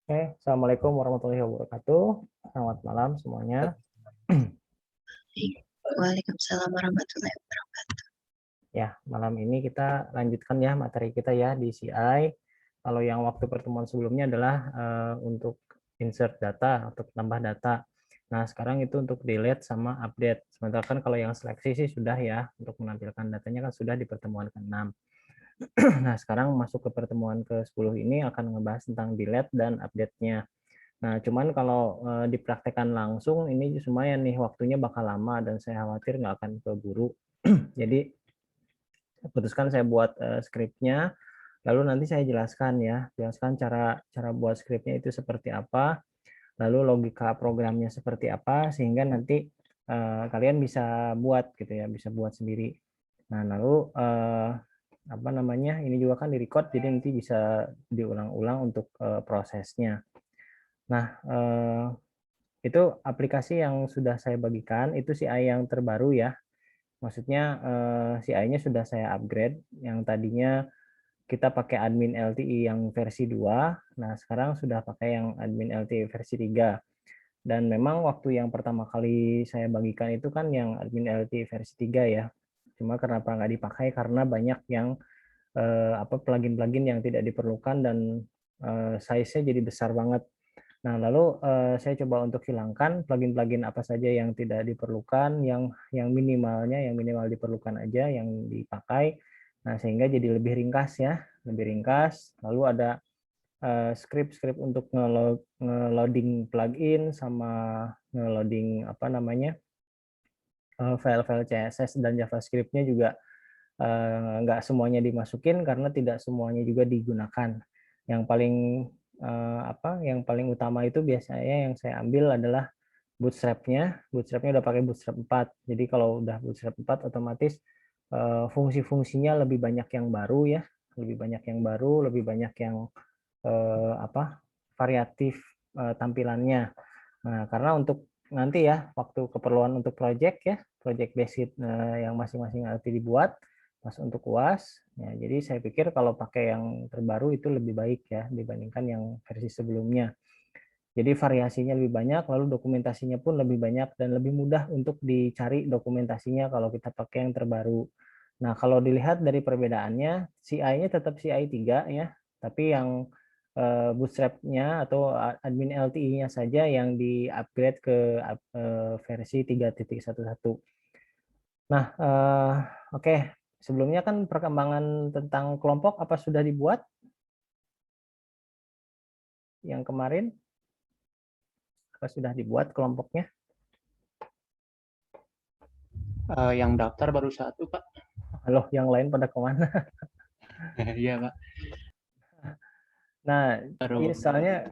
Oke, Assalamualaikum warahmatullahi wabarakatuh. Selamat malam semuanya. Waalaikumsalam warahmatullahi wabarakatuh. Ya, malam ini kita lanjutkan ya materi kita ya di CI. Kalau yang waktu pertemuan sebelumnya adalah untuk insert data atau tambah data. Nah, sekarang itu untuk delete sama update. Sementara kan kalau yang seleksi sih sudah ya, untuk menampilkan datanya kan sudah di pertemuan ke-6. Nah, sekarang masuk ke pertemuan ke-10 ini akan ngebahas tentang delete dan update-nya. Nah, cuman kalau dipraktekkan langsung ini lumayan nih waktunya bakal lama dan saya khawatir nggak akan keburu. Jadi putuskan saya buat skripnya, lalu nanti saya jelaskan ya, jelaskan cara cara buat skripnya itu seperti apa, lalu logika programnya seperti apa sehingga nanti kalian bisa buat gitu ya, bisa buat sendiri. Nah, lalu apa namanya? Ini juga kan di-record jadi nanti bisa diulang-ulang untuk prosesnya. Nah, itu aplikasi yang sudah saya bagikan, itu CI yang terbaru ya. Maksudnya CI-nya sudah saya upgrade, yang tadinya kita pakai admin LTI yang versi 2, nah sekarang sudah pakai yang admin LTI versi 3. Dan memang waktu yang pertama kali saya bagikan itu kan yang admin LTI versi 3 ya. Cuma kenapa nggak dipakai karena banyak yang plugin-plugin yang tidak diperlukan dan size-nya jadi besar banget. Nah, lalu saya coba untuk hilangkan plugin-plugin apa saja yang tidak diperlukan, yang minimalnya, yang minimal diperlukan aja yang dipakai. Nah, sehingga jadi lebih ringkas ya, lebih ringkas. Lalu ada script-script untuk nge-loading plugin sama nge-loading apa namanya file-file CSS dan JavaScript-nya juga nggak semuanya dimasukin karena tidak semuanya juga digunakan. Yang paling yang paling utama itu biasanya yang saya ambil adalah bootstrap-nya. Bootstrap-nya udah pakai bootstrap 4. Jadi kalau udah bootstrap 4 otomatis fungsi-fungsinya lebih banyak yang baru ya, lebih banyak yang baru, lebih banyak yang variatif tampilannya. Nah, karena untuk nanti ya waktu keperluan untuk project ya, project basic yang masing-masing nanti dibuat pas untuk UAS. Ya, jadi saya pikir kalau pakai yang terbaru itu lebih baik ya dibandingkan yang versi sebelumnya. Jadi variasinya lebih banyak, lalu dokumentasinya pun lebih banyak dan lebih mudah untuk dicari dokumentasinya kalau kita pakai yang terbaru. Nah, kalau dilihat dari perbedaannya, CI-nya tetap CI 3 ya, tapi yang bootstrap-nya atau admin LTI-nya saja yang di-upgrade ke versi 3.11. Nah, oke. Sebelumnya kan perkembangan tentang kelompok apa sudah dibuat yang kemarin? Apa sudah dibuat kelompoknya? Yang daftar baru 1, Pak. Halo, yang lain pada kemana? Iya, Pak. Nah, Baru. soalnya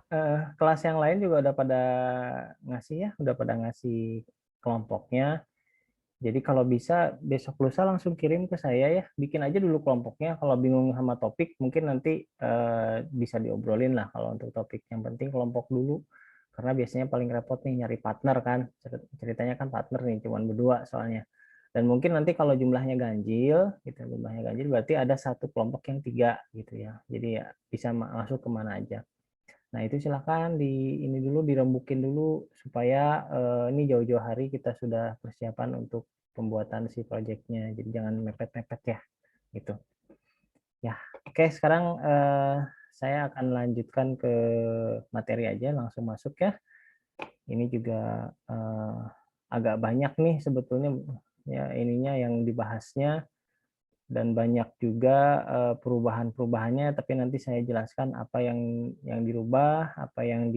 kelas yang lain juga udah pada ngasih ya, udah pada ngasih kelompoknya. Jadi kalau bisa besok lusa langsung kirim ke saya ya, bikin aja dulu kelompoknya. Kalau bingung sama topik, mungkin nanti bisa diobrolin lah kalau untuk topik. Yang penting kelompok dulu, karena biasanya paling repot nih nyari partner kan. Ceritanya kan partner nih, cuman berdua soalnya. Dan mungkin nanti kalau jumlahnya ganjil, gitu, jumlahnya ganjil berarti ada satu kelompok yang 3 gitu ya. Jadi ya bisa masuk kemana aja. Nah itu silakan di ini dulu dirembukin dulu supaya ini jauh-jauh hari kita sudah persiapan untuk pembuatan si projectnya. Jadi jangan mepet-mepet ya, gitu. Ya, oke sekarang saya akan lanjutkan ke materi aja, langsung masuk ya. Ini juga agak banyak nih sebetulnya ya ininya yang dibahasnya dan banyak juga perubahan-perubahannya, tapi nanti saya jelaskan apa yang dirubah, apa yang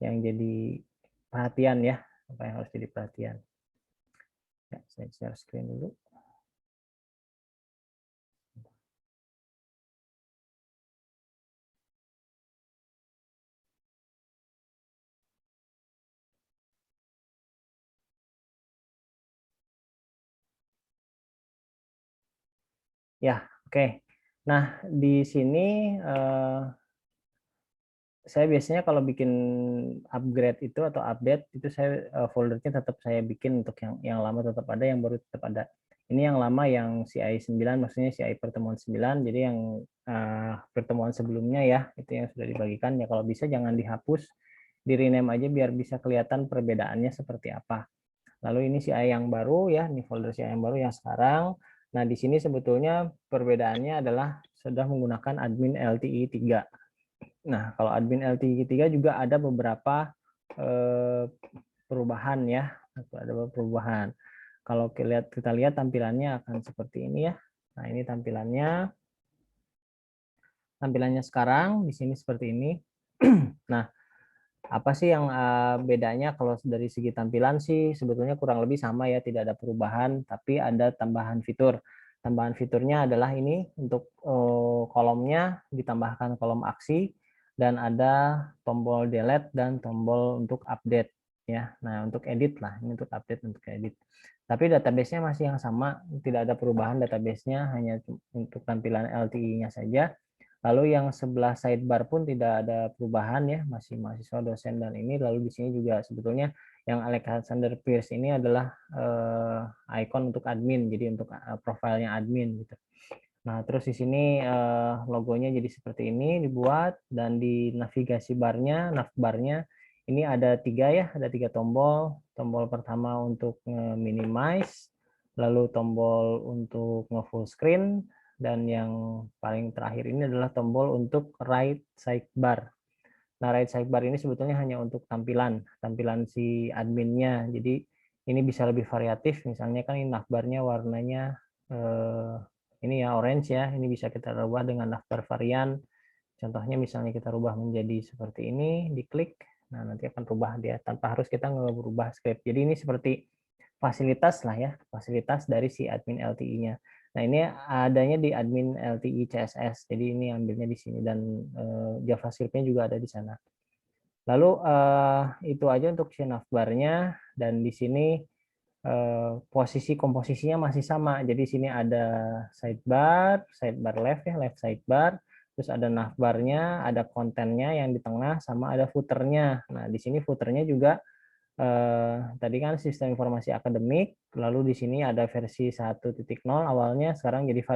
yang jadi perhatian ya, apa yang harus jadi perhatian. Ya, saya share screen dulu. Ya, oke. Nah, di sini saya biasanya kalau bikin upgrade itu atau update itu saya foldernya tetap saya bikin untuk yang lama tetap ada, yang baru tetap ada. Ini yang lama yang CI 9, maksudnya CI pertemuan 9. Jadi yang pertemuan sebelumnya ya, itu yang sudah dibagikan. Ya kalau bisa jangan dihapus, di rename aja biar bisa kelihatan perbedaannya seperti apa. Lalu ini CI yang baru ya, ini folder CI yang baru yang sekarang. Nah, di sini sebetulnya perbedaannya adalah sudah menggunakan admin LTI 3. Nah, kalau admin LTI 3 juga ada beberapa perubahan ya, ada beberapa perubahan. Kalau kita lihat tampilannya akan seperti ini ya. Nah, ini tampilannya sekarang di sini seperti ini. Nah, apa sih yang bedanya? Kalau dari segi tampilan sih sebetulnya kurang lebih sama ya, tidak ada perubahan, tapi ada tambahan fitur. Tambahan fiturnya adalah ini untuk kolomnya ditambahkan kolom aksi dan ada tombol delete dan tombol untuk update ya. Nah, untuk edit lah, ini untuk update, untuk edit. Tapi database-nya masih yang sama, tidak ada perubahan database-nya, hanya untuk tampilan LTI-nya saja. Lalu yang sebelah sidebar pun tidak ada perubahan ya, masih mahasiswa, dosen, dan ini. Lalu di sini juga sebetulnya yang Alexander Pierce ini adalah icon untuk admin, jadi untuk profilnya admin gitu. Nah, terus di sini logonya jadi seperti ini dibuat, dan di navigasi barnya, navbarnya ini ada 3 ya, ada 3 tombol. Tombol pertama untuk minimize, lalu tombol untuk nge-full screen, dan yang paling terakhir ini adalah tombol untuk right sidebar. Nah, right sidebar ini sebetulnya hanya untuk tampilan si adminnya. Jadi ini bisa lebih variatif. Misalnya kan ini navbarnya warnanya ini ya orange ya. Ini bisa kita rubah dengan navbar varian. Contohnya misalnya kita rubah menjadi seperti ini, diklik. Nah, nanti akan rubah dia tanpa harus kita ngerubah script. Jadi ini seperti fasilitas lah ya, fasilitas dari si admin LTI-nya. Nah, ini adanya di admin LTI CSS. Jadi ini ambilnya di sini, dan JavaScript-nya juga ada di sana. Lalu itu aja untuk si navbar-nya, dan di sini posisi komposisinya masih sama. Jadi sini ada sidebar left ya, left sidebar. Terus ada navbarnya, ada kontennya yang di tengah, sama ada footernya. Nah, di sini footernya juga tadi kan sistem informasi akademik, lalu di sini ada versi 1.0 awalnya, sekarang jadi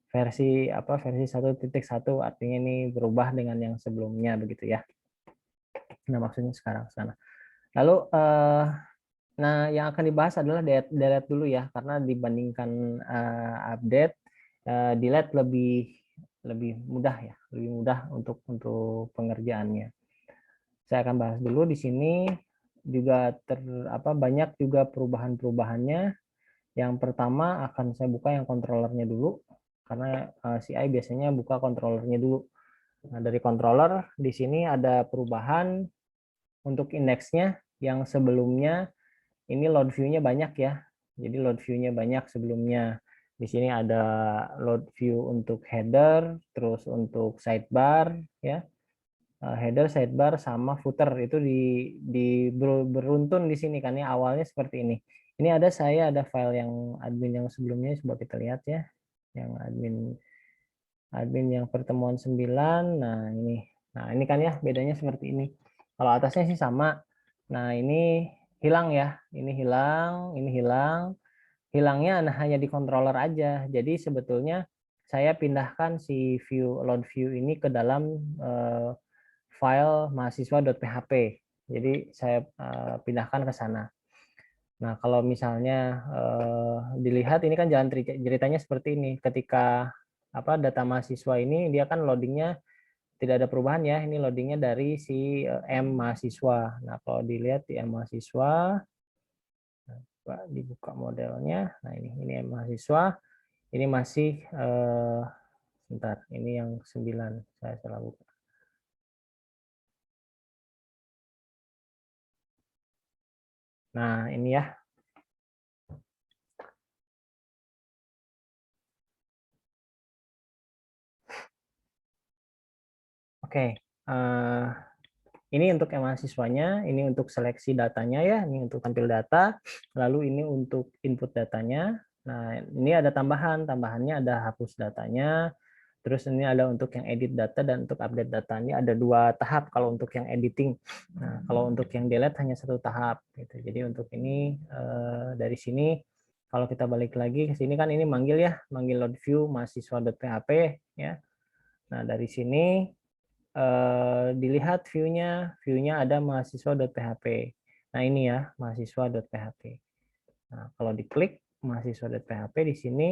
versi 1.1, artinya ini berubah dengan yang sebelumnya begitu ya. Nah, maksudnya sekarang sana. Lalu nah, yang akan dibahas adalah delete dulu ya, karena dibandingkan update, delete lebih mudah ya, lebih mudah untuk pengerjaannya. Saya akan bahas dulu di sini juga banyak juga perubahan-perubahannya. Yang pertama akan saya buka yang controllernya dulu, karena CI biasanya buka controllernya dulu. Nah, dari controller di sini ada perubahan untuk indeksnya. Yang sebelumnya ini load view-nya banyak ya. Jadi load view-nya banyak sebelumnya. Di sini ada load view untuk header, terus untuk sidebar ya. Header, sidebar, sama footer itu beruntun di sini kan ya, awalnya seperti ini. Ini saya ada file yang admin yang sebelumnya, coba kita lihat ya. Yang admin yang pertemuan 9. Nah, ini. Nah, ini kan ya bedanya seperti ini. Kalau atasnya sih sama. Nah, ini hilang ya. Ini hilang, ini hilang. Hilangnya hanya di controller aja. Jadi sebetulnya saya pindahkan si load view ini ke dalam file mahasiswa.php. Jadi saya pindahkan ke sana. Nah, kalau misalnya dilihat ini kan jalan ceritanya seperti ini. Ketika data mahasiswa ini dia kan loadingnya tidak ada perubahan ya. Ini loadingnya dari si M mahasiswa. Nah, kalau dilihat di M mahasiswa, dibuka modelnya. Nah, ini M mahasiswa. Ini masih sebentar. Ini yang 9. Saya salah buka. Nah, ini ya. Oke. Ini untuk mahasiswanya, ini untuk seleksi datanya ya, ini untuk tampil data, lalu ini untuk input datanya. Nah, ini ada tambahannya ada hapus datanya, terus ini ada untuk yang edit data dan untuk update datanya ada 2 tahap kalau untuk yang editing. Nah, kalau untuk yang delete hanya 1 tahap gitu. Jadi untuk ini dari sini kalau kita balik lagi ke sini kan ini manggil ya, manggil load view mahasiswa.php ya. Nah, dari sini dilihat view-nya ada mahasiswa.php. Nah, ini ya, mahasiswa.php. Nah, kalau diklik mahasiswa.php di sini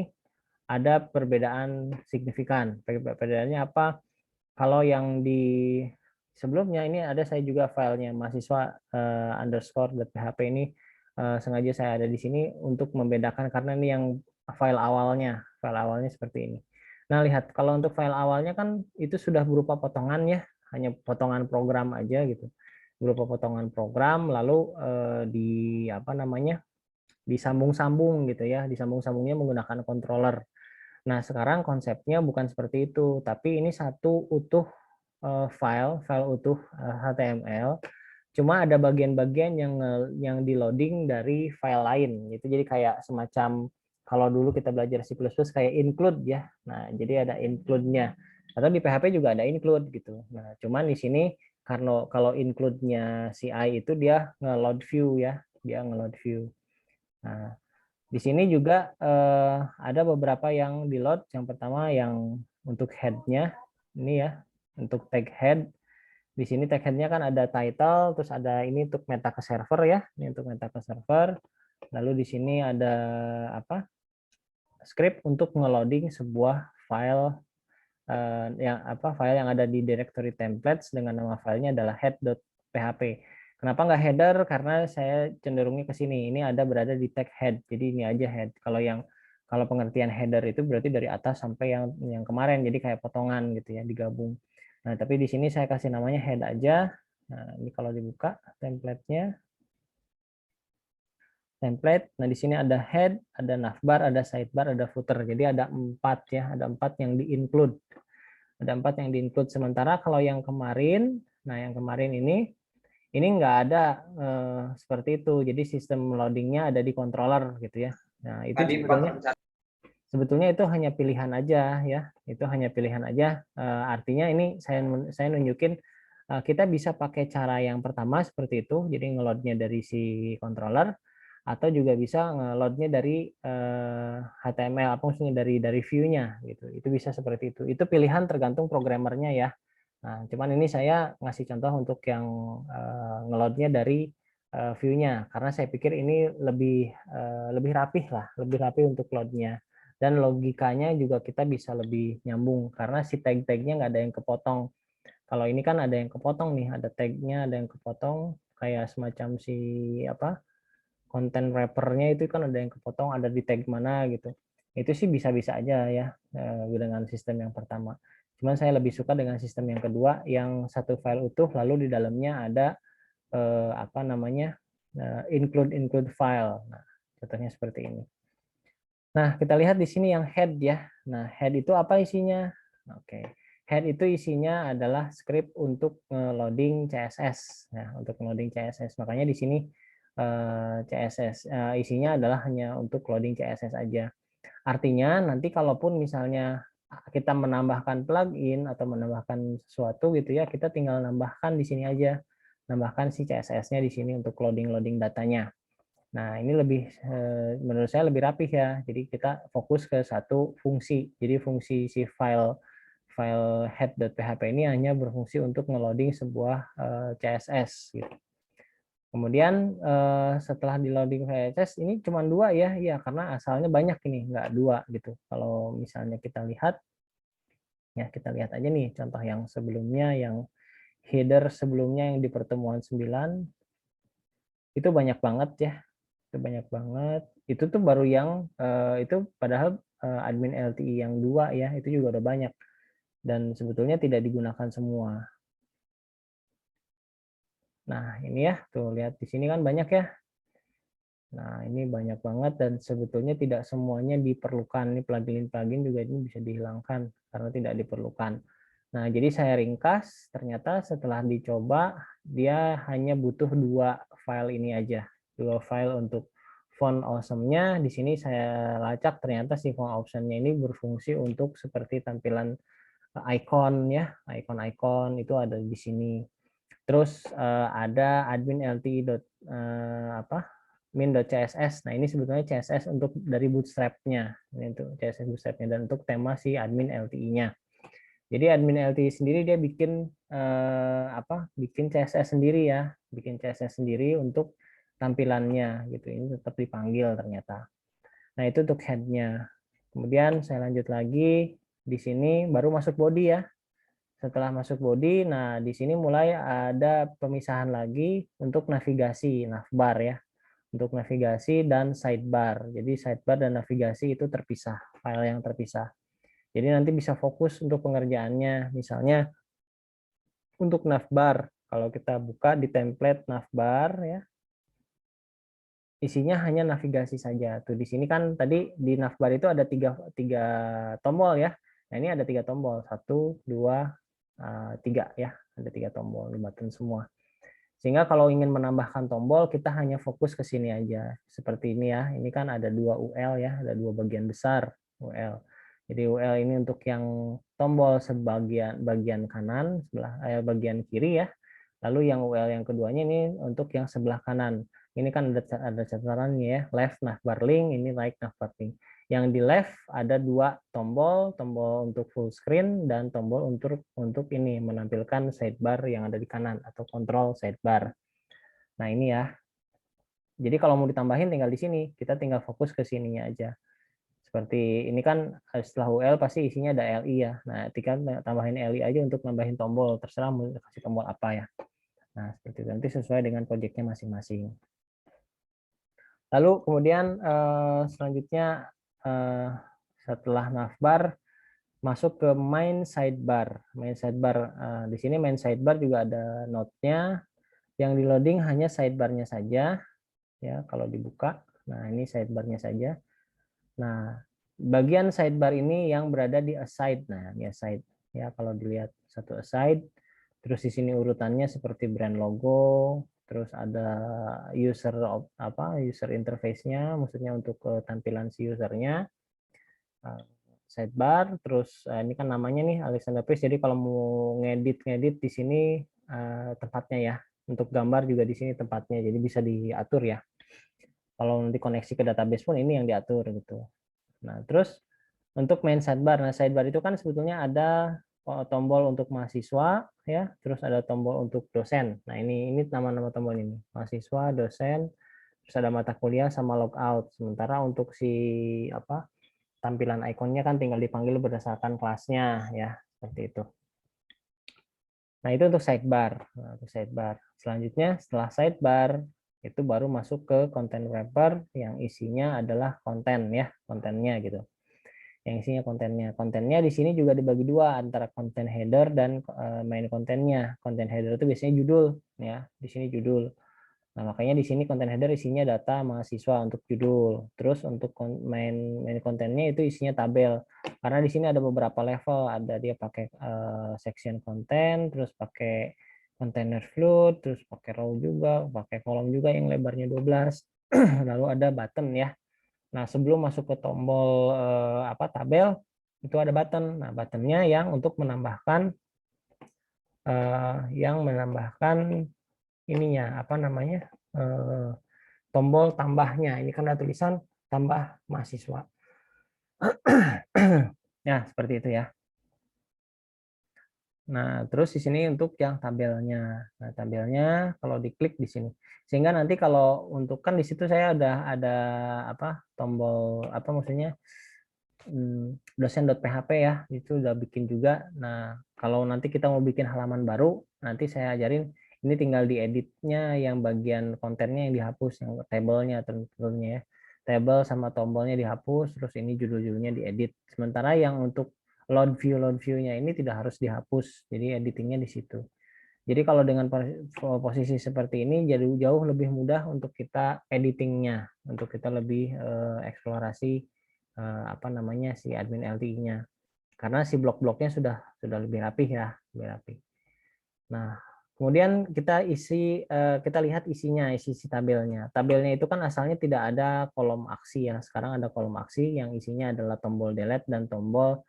ada perbedaan signifikan. Perbedaannya apa? Kalau yang di sebelumnya ini ada saya juga filenya mahasiswa _php ini sengaja saya ada di sini untuk membedakan karena ini yang file awalnya seperti ini. Nah, lihat kalau untuk file awalnya kan itu sudah berupa potongan ya, hanya potongan program aja gitu. Berupa potongan program lalu di apa namanya? Disambung-sambung gitu ya, disambung-sambungnya menggunakan controller. Nah, sekarang konsepnya bukan seperti itu, tapi ini satu utuh file utuh HTML, cuma ada bagian-bagian yang di loading dari file lain. Itu jadi kayak semacam kalau dulu kita belajar C++ kayak include ya. Nah, jadi ada include-nya. Atau di PHP juga ada include gitu. Nah, cuman di sini karena kalau include-nya CI itu dia nge-load view ya, dia nge-load view. Nah, di sini juga ada beberapa yang di load. Yang pertama yang untuk head-nya ini ya, untuk tag head. Di sini tag head-nya kan ada title, terus ada ini untuk meta ke server ya, ini untuk meta ke server. Lalu di sini ada apa? Script untuk ngeloading sebuah file file yang ada di directory templates dengan nama filenya adalah head.php. Kenapa nggak header? Karena saya cenderungnya ke sini. Ini ada berada di tag head. Jadi ini aja head. Kalau pengertian header itu berarti dari atas sampai yang kemarin. Jadi kayak potongan gitu ya, digabung. Nah, tapi di sini saya kasih namanya head aja. Nah, ini kalau dibuka template-nya. Template. Nah, di sini ada head, ada navbar, ada sidebar, ada footer. Jadi ada 4 ya, ada 4 yang di-include. Ada 4 yang di-include. Sementara kalau yang kemarin, nah yang kemarin ini nggak ada seperti itu. Jadi sistem loadingnya ada di controller gitu ya. Nah, itu sebetulnya itu hanya pilihan aja ya. Itu hanya pilihan aja. Artinya ini saya nunjukin kita bisa pakai cara yang pertama seperti itu. Jadi ngeloadnya dari si controller atau juga bisa nge-loadnya dari HTML apa maksudnya dari view-nya gitu. Itu bisa seperti itu. Itu pilihan tergantung programmernya ya. Nah, cuman ini saya ngasih contoh untuk yang nge-loadnya dari view-nya karena saya pikir ini lebih rapih lah, lebih rapih untuk load-nya. Dan logikanya juga kita bisa lebih nyambung karena si tag-tagnya nggak ada yang kepotong. Kalau ini kan ada yang kepotong nih, ada tag-nya, ada yang kepotong kayak semacam si apa konten wrapper-nya itu kan ada yang kepotong, ada di tag mana gitu. Itu sih bisa-bisa aja ya dengan sistem yang pertama. Cuman saya lebih suka dengan sistem yang kedua, yang satu file utuh lalu di dalamnya ada apa namanya include file. Nah, contohnya seperti ini. Nah, kita lihat di sini yang head ya. Nah, head itu apa isinya? Oke. Head itu isinya adalah script untuk loading CSS. Nah, untuk loading CSS. Makanya di sini CSS isinya adalah hanya untuk loading CSS aja. Artinya nanti kalaupun misalnya kita menambahkan plugin atau menambahkan sesuatu gitu ya, kita tinggal nambahkan di sini aja. Nambahkan si CSS-nya di sini untuk loading datanya. Nah, ini menurut saya lebih rapih ya. Jadi kita fokus ke satu fungsi. Jadi fungsi si file head.php ini hanya berfungsi untuk ngeloading sebuah CSS gitu. Kemudian setelah di loading CSS ini cuma 2 ya, iya karena asalnya banyak ini, nggak 2 gitu. Kalau misalnya kita lihat, ya kita lihat aja nih contoh yang sebelumnya, yang header sebelumnya yang di pertemuan 9, itu banyak banget ya, itu banyak banget. Itu tuh baru yang itu padahal admin LTI yang 2 ya, itu juga udah banyak. Dan sebetulnya tidak digunakan semua. Nah ini ya, tuh lihat di sini kan banyak ya. Nah, ini banyak banget dan sebetulnya tidak semuanya diperlukan. Ini plugin-plugin juga ini bisa dihilangkan karena tidak diperlukan. Nah, jadi saya ringkas, ternyata setelah dicoba, dia hanya butuh 2 file ini aja. 2 file untuk font awesome-nya. Di sini saya lacak, ternyata si font awesome-nya ini berfungsi untuk seperti tampilan icon ya. Icon-icon itu ada di sini. Terus ada admin LTI apa min.css. Nah, ini sebetulnya CSS untuk dari Bootstrap-nya. Ini untuk CSS Bootstrap-nya dan untuk tema si admin LTI-nya. Jadi admin LTI sendiri dia bikin bikin CSS sendiri ya, bikin CSS sendiri untuk tampilannya gitu. Ini tetap dipanggil ternyata. Nah, itu untuk head-nya. Kemudian saya lanjut lagi di sini baru masuk body ya. Setelah masuk body, nah di sini mulai ada pemisahan lagi untuk navigasi, navbar ya. Untuk navigasi dan sidebar. Jadi sidebar dan navigasi itu terpisah, file yang terpisah. Jadi nanti bisa fokus untuk pengerjaannya. Misalnya untuk navbar, kalau kita buka di template navbar ya, isinya hanya navigasi saja. Tuh di sini kan tadi di navbar itu ada tiga tombol ya. Nah ini ada 3 tombol, 1, 2, 3 ya. Ada 3 tombol di button semua. Sehingga kalau ingin menambahkan tombol, kita hanya fokus ke sini aja. Seperti ini ya. Ini kan ada 2 UL ya, ada 2 bagian besar UL. Jadi UL ini untuk yang tombol bagian kanan, bagian kiri ya. Lalu yang UL yang keduanya ini untuk yang sebelah kanan. Ini kan ada catatannya ya, left navbar link, ini right navbar link. Yang di left ada 2 tombol, tombol untuk full screen dan tombol untuk ini menampilkan sidebar yang ada di kanan atau control sidebar. Nah, ini ya. Jadi kalau mau ditambahin tinggal di sini, kita tinggal fokus ke sininya aja. Seperti ini kan setelah UL pasti isinya ada LI ya. Nah, ketika tambahin LI aja untuk nambahin tombol, terserah mau kasih tombol apa ya. Nah, seperti itu nanti sesuai dengan proyeknya masing-masing. Lalu kemudian selanjutnya setelah navbar masuk ke main sidebar. Main sidebar di sini main sidebar juga ada node-nya. Yang di loading hanya sidebarnya saja ya kalau dibuka. Nah, ini sidebarnya saja. Nah, bagian sidebar ini yang berada di aside. Nah, ini aside ya kalau dilihat satu aside. Terus di sini urutannya seperti brand logo, terus ada user interface-nya, maksudnya untuk tampilan si usernya, sidebar, terus ini kan namanya nih Alexander Page. Jadi kalau mau ngedit di sini tempatnya ya, untuk gambar juga di sini tempatnya, jadi bisa diatur ya. Kalau nanti koneksi ke database pun ini yang diatur gitu. Nah terus untuk main sidebar, nah sidebar itu kan sebetulnya ada tombol untuk mahasiswa ya, terus ada tombol untuk dosen. Nah, ini nama-nama tombol ini. Mahasiswa, dosen, terus ada mata kuliah sama logout. Sementara untuk si tampilan ikonnya kan tinggal dipanggil berdasarkan kelasnya ya, seperti itu. Nah, itu untuk sidebar. Nah, untuk sidebar. Selanjutnya setelah sidebar itu baru masuk ke content wrapper yang isinya adalah konten ya, kontennya gitu. Yang isinya kontennya di sini juga dibagi 2 antara konten header dan main kontennya. Konten header itu biasanya judul ya, di sini judul. Nah, makanya di sini konten header isinya data mahasiswa untuk judul. Terus untuk main kontennya itu isinya tabel. Karena di sini ada beberapa level, ada dia pakai section konten, terus pakai container float, terus pakai row juga, pakai kolom juga yang lebarnya 12. Lalu ada button ya. Nah, sebelum masuk ke tombol tabel itu ada button. Nah, buttonnya yang untuk menambahkan ininya tombol tambahnya. Ini kan ada tulisan tambah mahasiswa. Ya, seperti itu ya. Nah, terus di sini untuk yang tabelnya. Nah, tabelnya kalau diklik di sini. Sehingga nanti kalau untuk kan di situ saya udah ada tombol maksudnya dosen.php ya, itu udah bikin juga. Nah, kalau nanti kita mau bikin halaman baru, nanti saya ajarin ini tinggal dieditnya yang bagian kontennya yang dihapus, yang tabelnya tentunya ya. Tabel sama tombolnya dihapus, terus ini judul-judulnya diedit. Sementara yang untuk load view-nya ini tidak harus dihapus, jadi editingnya di situ. Jadi kalau dengan posisi seperti ini jadi jauh lebih mudah untuk kita editingnya, untuk kita lebih eksplorasi si admin LTI-nya. Karena si blok-bloknya sudah lebih rapih ya, lebih rapih. Nah, kemudian kita lihat isinya, isi tabelnya. Tabelnya itu kan asalnya tidak ada kolom aksi ya. Sekarang ada kolom aksi yang isinya adalah tombol delete dan tombol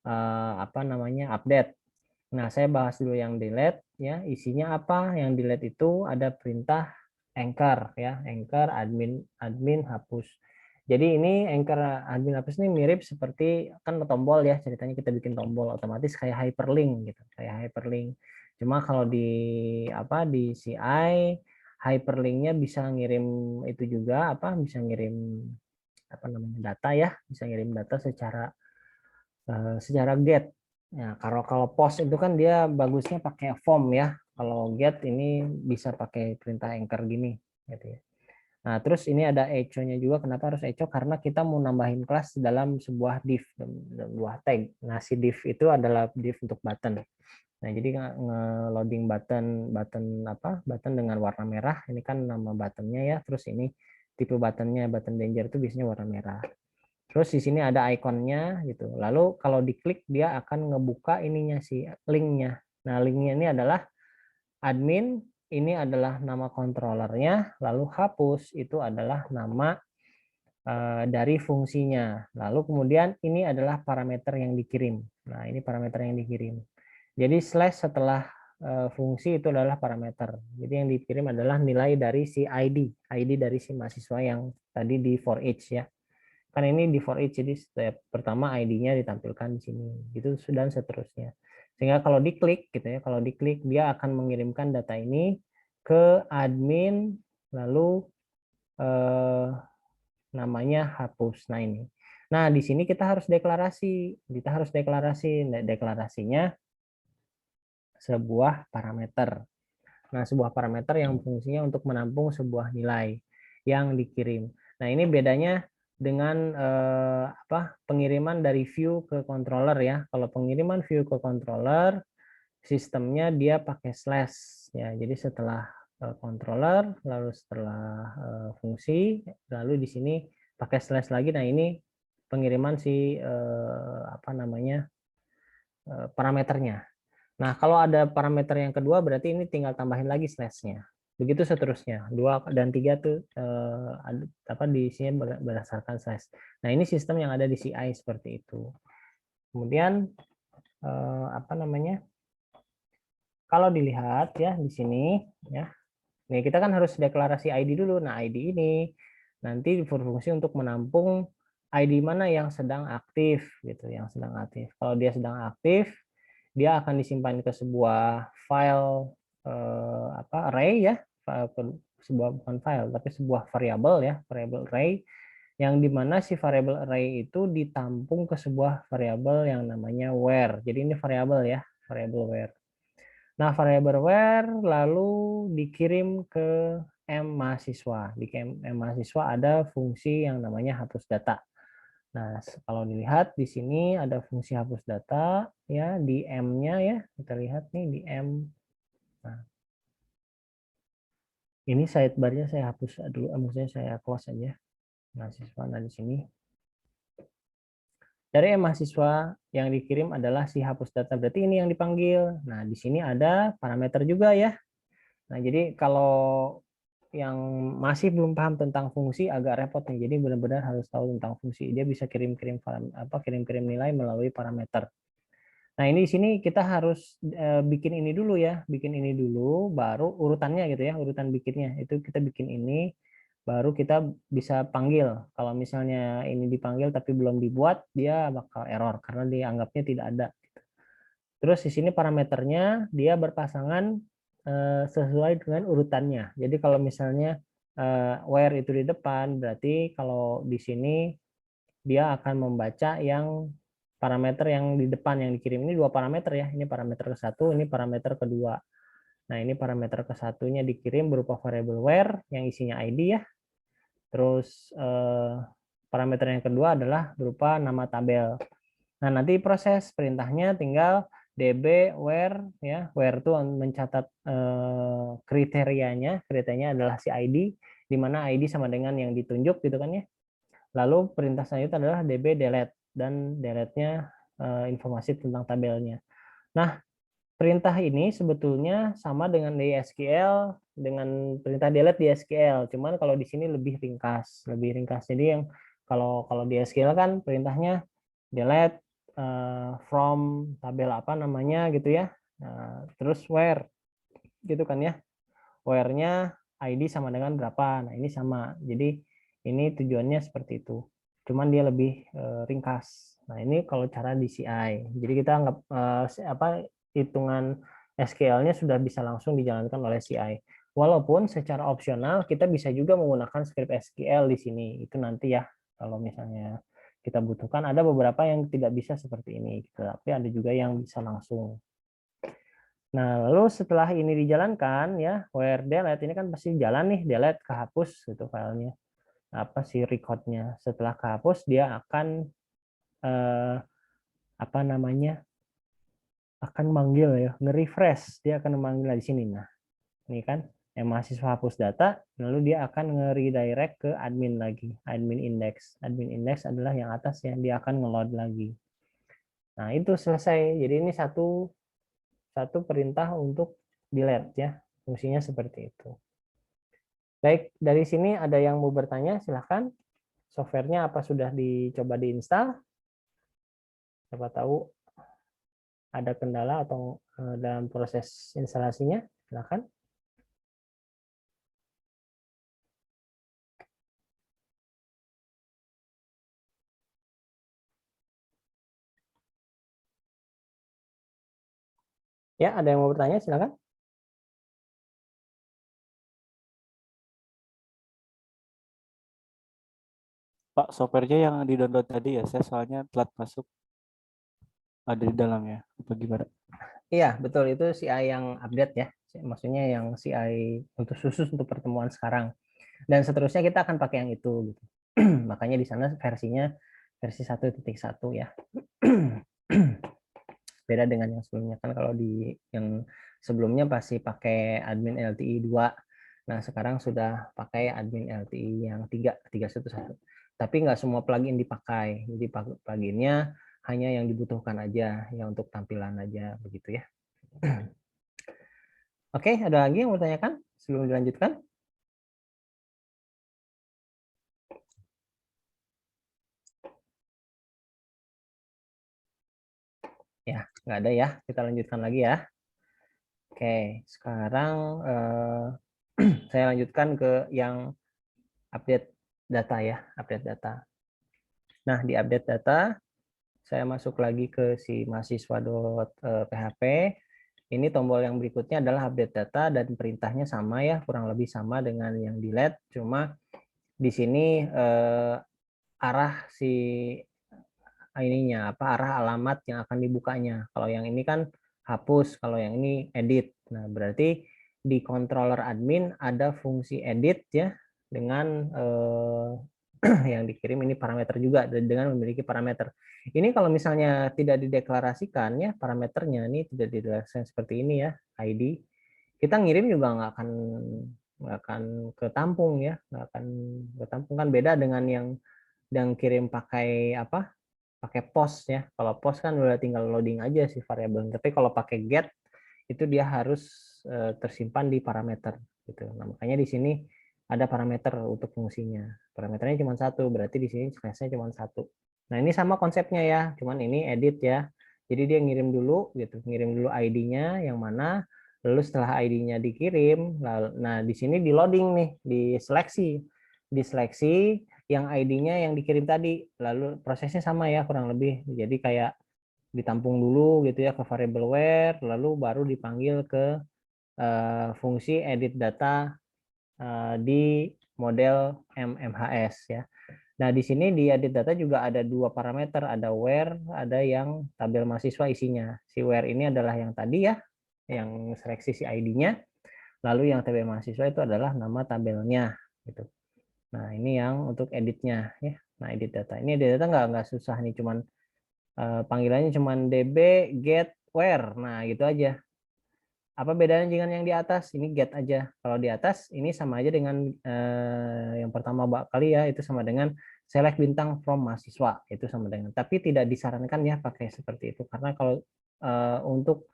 update. Nah, saya bahas dulu yang delete ya. Isinya apa? Yang delete itu ada perintah anchor ya, anchor admin hapus. Jadi ini anchor admin hapus ini mirip seperti kan tombol ya, ceritanya kita bikin tombol otomatis kayak hyperlink gitu, kayak hyperlink. Cuma kalau di CI hyperlinknya bisa ngirim itu juga bisa ngirim data ya, bisa ngirim data secara get. Ya, kalau post itu kan dia bagusnya pakai form ya. Kalau get ini bisa pakai perintah anchor gini gitu ya. Nah, terus ini ada echo-nya juga. Kenapa harus echo? Karena kita mau nambahin kelas dalam sebuah div, dalam sebuah tag. Nah, si div itu adalah div untuk button. Nah, jadi nge-loading button dengan warna merah. Ini kan nama buttonnya ya. Terus ini tipe buttonnya, button danger itu biasanya warna merah. Terus di sini ada ikonnya gitu. Lalu kalau diklik dia akan ngebuka ininya si linknya. Nah, linknya ini adalah admin, ini adalah nama controllernya, lalu hapus itu adalah nama dari fungsinya. Lalu kemudian ini adalah parameter yang dikirim. Nah, ini parameter yang dikirim. Jadi slash setelah fungsi itu adalah parameter. Jadi yang dikirim adalah nilai dari si ID dari si mahasiswa yang tadi di for each ya. Kan ini di for each, jadi step pertama ID-nya ditampilkan di sini, gitu dan seterusnya. Sehingga kalau diklik gitu ya, kalau diklik dia akan mengirimkan data ini ke admin, lalu namanya hapus. Nah ini. Nah di sini kita harus deklarasi, deklarasinya sebuah parameter. Nah sebuah parameter yang fungsinya untuk menampung sebuah nilai yang dikirim. Nah ini bedanya dengan pengiriman dari view ke controller ya. Kalau pengiriman view ke controller, sistemnya dia pakai slash ya. Jadi setelah controller, lalu setelah fungsi, lalu di sini pakai slash lagi. Nah ini pengiriman si parameternya. Nah kalau ada parameter yang kedua berarti ini tinggal tambahin lagi slash-nya. Begitu seterusnya. 2 dan 3 tuh di sini berdasarkan slash. Nah, ini sistem yang ada di CI seperti itu. Kemudian kalau dilihat ya di sini ya. Nih kita kan harus deklarasi ID dulu. Nah, ID ini nanti berfungsi untuk menampung ID mana yang sedang aktif gitu, yang sedang aktif. Kalau dia sedang aktif, dia akan disimpan ke sebuah file array ya, bukan file tapi sebuah variabel ya, variabel array yang dimana si variabel array itu ditampung ke sebuah variabel yang namanya where. Jadi ini variabel ya, variabel where. Nah, variabel where lalu dikirim ke mahasiswa. Di mahasiswa ada fungsi yang namanya hapus data. Nah, kalau dilihat di sini ada fungsi hapus data ya di M-nya ya. Kita lihat nih di M. Nah, ini sidebar-nya saya hapus dulu, maksudnya saya close aja. Mahasiswa nah di sini. Dari mahasiswa yang dikirim adalah si hapus data, berarti ini yang dipanggil. Nah, di sini ada parameter juga ya. Nah, jadi kalau yang masih belum paham tentang fungsi agak repot nih. Jadi benar-benar harus tahu tentang fungsi. Dia bisa kirim-kirim nilai melalui parameter. Nah, ini di sini kita harus bikin ini dulu ya, bikin ini dulu baru urutannya gitu ya, urutan bikinnya. Itu kita bikin ini baru kita bisa panggil. Kalau misalnya ini dipanggil tapi belum dibuat, dia bakal error karena dianggapnya tidak ada. Terus di sini parameternya dia berpasangan sesuai dengan urutannya. Jadi kalau misalnya where itu di depan, berarti kalau di sini dia akan membaca yang parameter yang di depan yang dikirim. Ini 2 parameter ya. Ini parameter ke-1, ini parameter kedua. Nah, ini parameter ke-1-nya dikirim berupa variabel where yang isinya ID ya. Terus parameter yang kedua adalah berupa nama tabel. Nah, nanti proses perintahnya tinggal db where ya, where itu mencatat kriterianya adalah si ID, di mana ID sama dengan yang ditunjuk gitu kan ya. Lalu perintah selanjutnya adalah db delete dan delete-nya informasi tentang tabelnya. Nah, perintah ini sebetulnya sama dengan di SQL dengan perintah delete di SQL, cuman kalau di sini lebih ringkas, Jadi yang kalau di SQL kan perintahnya delete from tabel apa namanya gitu ya. Terus where gitu kan ya. Where-nya ID sama dengan berapa. Nah, ini sama. Jadi ini tujuannya seperti itu. Cuman dia lebih ringkas. Nah, ini kalau cara DCI. Jadi kita anggap hitungan SQL-nya sudah bisa langsung dijalankan oleh CI. Walaupun secara opsional kita bisa juga menggunakan script SQL di sini. Itu nanti ya kalau misalnya kita butuhkan. Ada beberapa yang tidak bisa seperti ini, tapi ada juga yang bisa langsung. Nah, lalu setelah ini dijalankan ya, where delete ini kan pasti jalan nih, delete kehapus gitu filenya. Apa sih recordnya? Setelah kehapus dia akan apa namanya? Akan manggil ya, nge-refresh. Dia akan memanggil di sini. Nah, ini kan yang mahasiswa hapus data, lalu dia akan nge-redirect ke admin lagi, admin index. Admin index adalah yang atas ya, dia akan nge-load lagi. Nah, itu selesai. Jadi ini satu perintah untuk delete ya. Fungsinya seperti itu. Baik, dari sini ada yang mau bertanya, silahkan. Softwarenya apa sudah dicoba diinstal? Siapa tahu ada kendala atau dalam proses instalasinya, silahkan. Ya, ada yang mau bertanya, silahkan. Pak, softwarenya yang di-download tadi ya, saya soalnya telat masuk. Ada di dalamnya, apa gimana? Iya, betul. Itu CI yang update ya. Maksudnya yang CI untuk khusus untuk pertemuan sekarang. Dan seterusnya kita akan pakai yang itu. Gitu. Makanya di sana versinya versi 1.1 ya. Beda dengan yang sebelumnya. Kan kalau di yang sebelumnya pasti pakai admin LTI 2. Nah, sekarang sudah pakai admin LTI yang 3.1. Tapi nggak semua plugin dipakai. Jadi pluginnya hanya yang dibutuhkan aja, yang untuk tampilan aja begitu ya. Oke, ada lagi yang mau tanyakan sebelum dilanjutkan? Ya, nggak ada ya. Kita lanjutkan lagi ya. Oke, sekarang saya lanjutkan ke yang update data ya, update data. Nah, di update data, saya masuk lagi ke si mahasiswa.php. Ini tombol yang berikutnya adalah update data dan perintahnya sama ya, kurang lebih sama dengan yang delete. Cuma di sini arah si arah alamat yang akan dibukanya. Kalau yang ini kan hapus, kalau yang ini edit. Nah, berarti di controller admin ada fungsi edit ya dengan yang dikirim ini parameter juga dengan memiliki parameter. Ini kalau misalnya tidak dideklarasikan ya parameternya ini tidak dideklarasikan seperti ini ya ID, kita ngirim juga nggak akan ketampung ya, nggak akan ketampung kan beda dengan yang kirim pakai pakai post ya. Kalau post kan udah tinggal loading aja sih variabel. Tapi kalau pakai get itu dia harus tersimpan di parameter gitu. Nah, makanya di sini ada parameter untuk fungsinya. Parameternya cuma satu, berarti di sini class-nya cuma satu. Nah, ini sama konsepnya ya, cuman ini edit ya. Jadi dia ngirim dulu gitu, ngirim dulu ID-nya yang mana, lalu setelah ID-nya dikirim, nah di sini di loading nih, diseleksi yang ID-nya yang dikirim tadi, lalu prosesnya sama ya kurang lebih. Jadi kayak ditampung dulu gitu ya ke variable where, lalu baru dipanggil ke fungsi edit data di model MMHS ya. Nah, di sini di edit data juga ada dua parameter, ada where, ada yang tabel mahasiswa isinya. Si where ini adalah yang tadi ya, yang seleksi si ID-nya. Lalu yang tabel mahasiswa itu adalah nama tabelnya gitu. Nah, ini yang untuk editnya ya. Nah, edit data. Ini edit data nggak susah nih, cuman panggilannya cuman db get where. Nah, gitu aja. Apa bedanya dengan yang di atas? Ini get aja. Kalau di atas ini sama aja dengan yang pertama kali ya, itu sama dengan select bintang from mahasiswa, itu sama dengan. Tapi tidak disarankan ya pakai seperti itu karena kalau untuk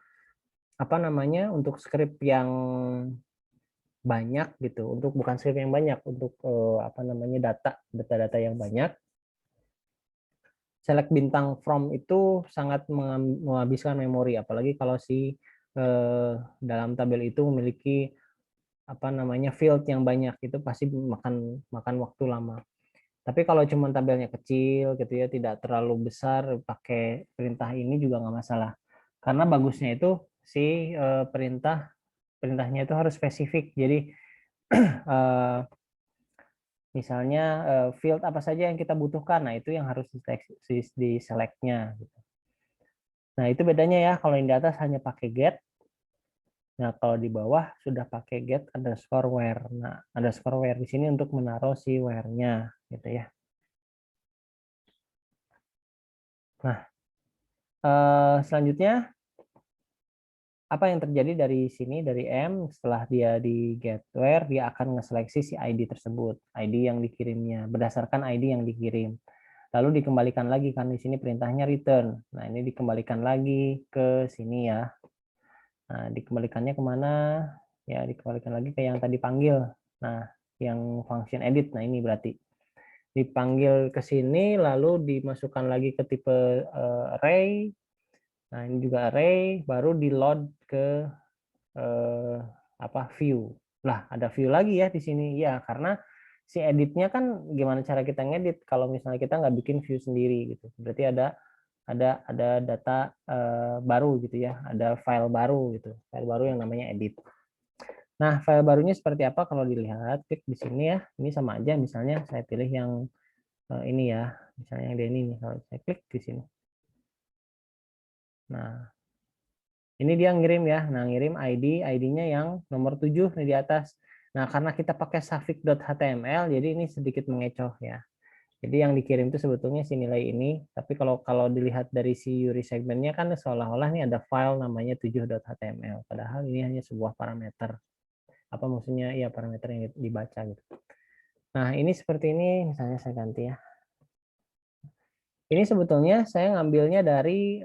untuk script yang banyak gitu, untuk bukan script yang banyak, untuk data-data yang banyak, select bintang from itu sangat menghabiskan memori, apalagi kalau si dalam tabel itu memiliki apa namanya field yang banyak itu pasti makan waktu lama. Tapi kalau cuma tabelnya kecil gitu ya, tidak terlalu besar, pakai perintah ini juga nggak masalah. Karena bagusnya itu si perintahnya itu harus spesifik. Jadi misalnya field apa saja yang kita butuhkan, nah itu yang harus di select-nya. Gitu. Nah itu bedanya ya, kalau yang di atas hanya pakai get. Nah kalau di bawah sudah pakai get underscore where. Nah underscore where di sini untuk menaruh si where-nya gitu ya. Nah, selanjutnya apa yang terjadi dari sini dari M setelah dia di get where dia akan ngeseleksi si ID tersebut, ID yang dikirimnya berdasarkan ID yang dikirim. Lalu dikembalikan lagi kan di sini perintahnya return. Nah, ini dikembalikan lagi ke sini ya. Nah, dikembalikannya kemana? Ya, dikembalikan lagi ke yang tadi panggil. Nah, yang function edit. Nah, ini berarti dipanggil ke sini lalu dimasukkan lagi ke tipe array. Nah, ini juga array baru di load ke view. Lah, ada view lagi ya di sini. Ya, karena si editnya kan gimana cara kita ngedit kalau misalnya kita nggak bikin view sendiri gitu. Berarti ada data baru gitu ya, ada file baru gitu. File baru yang namanya edit. Nah, file barunya seperti apa kalau dilihat, klik di sini ya. Ini sama aja misalnya saya pilih yang ini ya, misalnya yang ini nih, kalau saya klik di sini. Nah, ini dia ngirim ya. Nah, ngirim ID-nya yang nomor 7 di atas. Nah, karena kita pakai suffix.html, jadi ini sedikit mengecoh ya. Jadi yang dikirim itu sebetulnya si nilai ini, tapi kalau dilihat dari si URI segmennya kan seolah-olah ini ada file namanya 7.html. Padahal ini hanya sebuah parameter. Apa maksudnya? Ya parameter yang dibaca gitu. Nah, ini seperti ini, misalnya saya ganti ya. Ini sebetulnya saya ngambilnya dari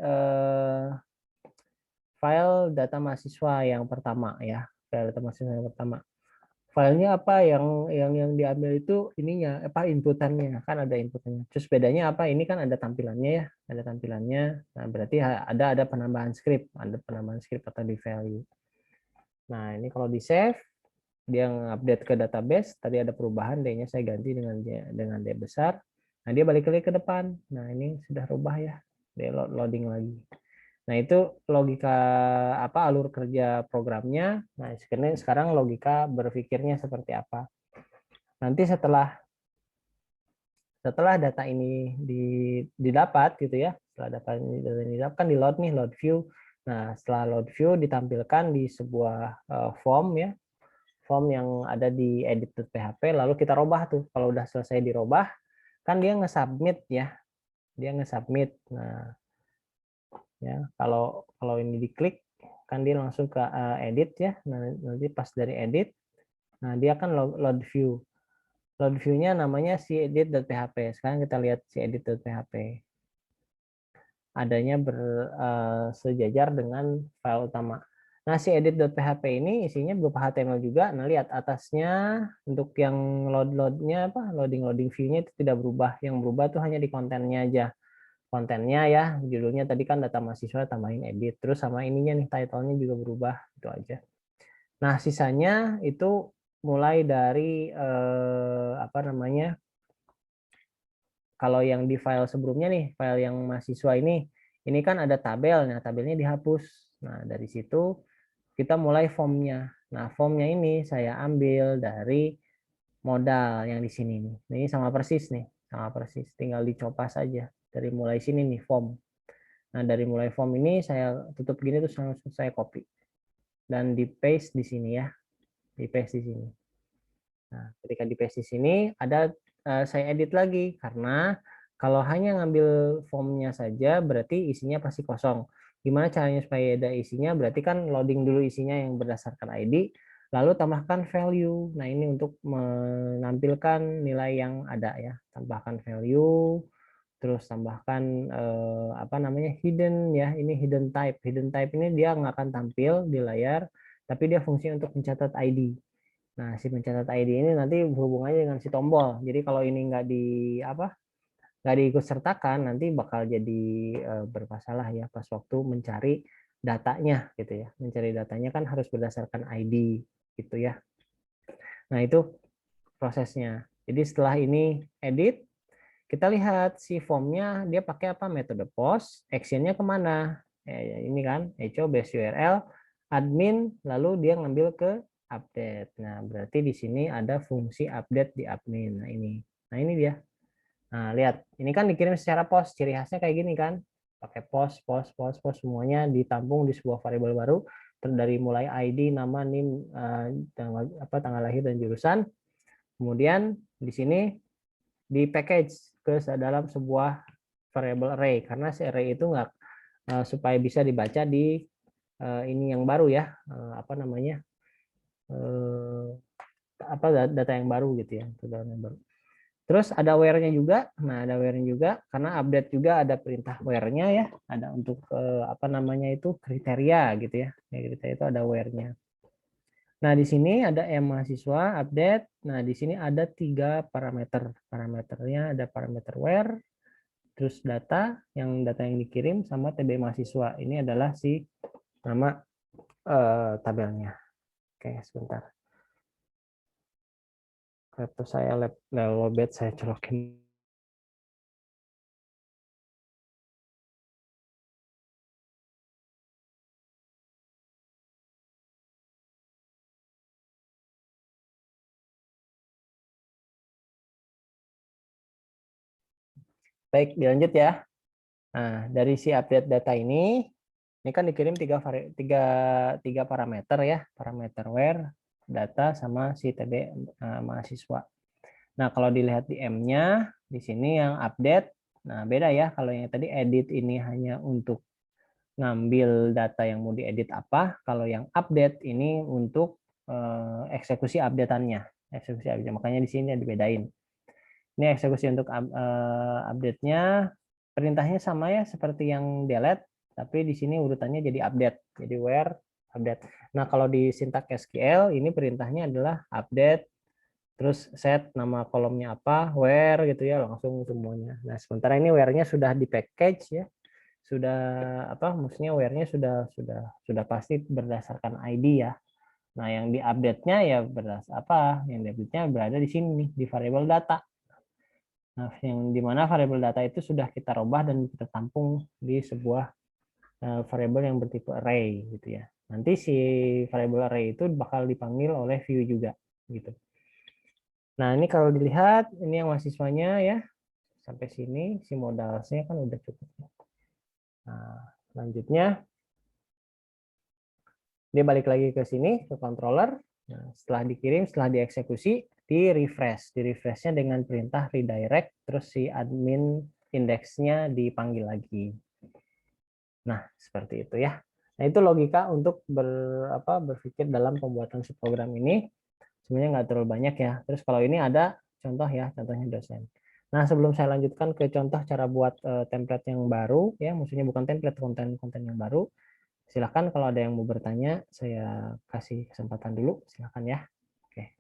file data mahasiswa yang pertama ya, file data mahasiswa yang pertama. Filenya apa yang diambil itu ininya apa inputannya kan ada inputannya. Terus bedanya apa? Ini kan ada tampilannya ya, ada tampilannya. Nah berarti ada penambahan script, atau di value. Nah ini kalau di save dia ngupdate ke database. Tadi ada perubahan D-nya saya ganti dengan D besar. Nah dia balik lagi ke depan. Nah ini sudah rubah ya, dia loading lagi. Nah, itu logika alur kerja programnya. Nah, sekarang logika berpikirnya seperti apa. Nanti setelah data ini didapat gitu ya. Setelah data ini didapat kan di load nih, load view. Nah, setelah load view ditampilkan di sebuah form ya. Form yang ada di edit.php lalu kita robah tuh. Kalau udah selesai dirobah, kan dia nge-submit ya. Dia nge-submit. Nah, ya kalau ini diklik kan dia langsung ke edit ya. Nah, nanti pas dari edit nah dia akan load view-nya namanya si edit.php. Sekarang kita lihat si edit.php adanya sejajar dengan file utama. Nah si edit.php ini isinya berupa HTML juga. Nah lihat atasnya untuk yang loadnya loading view-nya itu tidak berubah. Yang berubah tuh hanya di kontennya aja. Kontennya ya judulnya tadi kan data mahasiswa tambahin edit terus sama ininya nih title-nya juga berubah itu aja. Nah sisanya itu mulai dari kalau yang di file sebelumnya nih file yang mahasiswa ini kan ada tabel. Nah tabelnya dihapus. Nah dari situ kita mulai formnya. Nah formnya ini saya ambil dari modal yang di sini nih. Ini sama persis nih, sama persis. Tinggal dicopas saja dari mulai sini nih form. Nah, dari mulai form ini saya tutup gini terus langsung saya copy. Dan di paste di sini ya. Di paste di sini. Nah, ketika di paste di sini ada saya edit lagi karena kalau hanya ngambil formnya saja berarti isinya pasti kosong. Gimana caranya supaya ada isinya? Berarti kan loading dulu isinya yang berdasarkan ID, lalu tambahkan value. Nah, ini untuk menampilkan nilai yang ada ya. Tambahkan value, terus tambahkan hidden ya, ini hidden type ini dia nggak akan tampil di layar tapi dia fungsi untuk mencatat ID. Nah si mencatat ID ini nanti berhubungannya dengan si tombol, jadi kalau ini nggak diikut sertakan nanti bakal jadi bermasalah ya pas waktu mencari datanya gitu ya. Mencari datanya kan harus berdasarkan ID gitu ya. Nah, itu prosesnya. Jadi setelah ini edit, kita lihat si formnya dia pakai apa, metode post, actionnya kemana, ini kan echo base URL admin, lalu dia ngambil ke update. Nah, berarti di sini ada fungsi update di admin. Nah ini dia. Nah, lihat, ini kan dikirim secara post, ciri khasnya kayak gini kan, pakai post semuanya ditampung di sebuah variabel baru, dari mulai ID, nama, NIM, tanggal lahir dan jurusan. Kemudian di sini di package ke dalam sebuah variable array, karena si array itu nggak supaya bisa dibaca di ini yang baru ya, apa namanya, data yang baru gitu ya, data yang baru. Terus ada where-nya juga. Nah, ada where-nya juga karena update juga ada perintah where-nya ya, ada untuk apa namanya itu, kriteria gitu ya. Kriteria itu ada where-nya. Nah, di sini ada mahasiswa update. Nah, di sini ada 3 parameter. Parameternya ada parameter where, terus data yang dikirim, sama TB mahasiswa. Ini adalah si nama tabelnya. Oke, sebentar. Laptop saya lowbat, saya colokin. Baik, dilanjut ya. Nah, dari si update data ini kan dikirim tiga parameter ya, parameter where, data, sama si TB mahasiswa. Nah, kalau dilihat di M-nya, di sini yang update, nah beda ya, kalau yang tadi edit ini hanya untuk ngambil data yang mau diedit apa, kalau yang update ini untuk eksekusi updateannya, eksekusi update. Makanya di sini dibedain. Ini eksekusi untuk update-nya, perintahnya sama ya seperti yang delete, tapi di sini urutannya jadi update, jadi where update. Nah, kalau di sintak SQL ini perintahnya adalah update, terus set nama kolomnya apa, where gitu ya, langsung semuanya. Nah, sementara ini where-nya sudah di package ya, sudah apa, maksudnya where-nya sudah pasti berdasarkan ID ya. Nah, yang di update-nya ya berdasar apa, yang di update-nya berada di sini nih, di variable data. Nah, yang dimana variabel data itu sudah kita robah dan kita tampung di sebuah variabel yang bertipe array gitu ya. Nanti si variabel array itu bakal dipanggil oleh view juga gitu. Nah, ini kalau dilihat ini yang mahasiswanya ya. Sampai sini si modalnya kan udah cukup. Nah, selanjutnya dia balik lagi ke sini ke controller. Nah, setelah dikirim, setelah dieksekusi, di refreshnya dengan perintah redirect, terus si admin indeksnya dipanggil lagi. Nah, seperti itu ya. Nah, itu logika untuk berpikir dalam pembuatan subprogram ini. Sebenarnya nggak terlalu banyak ya. Terus kalau ini ada contoh ya, contohnya dosen. Nah, sebelum saya lanjutkan ke contoh cara buat template yang baru ya, maksudnya bukan template, konten-konten yang baru. Silakan kalau ada yang mau bertanya, saya kasih kesempatan dulu. Silakan ya. Oke.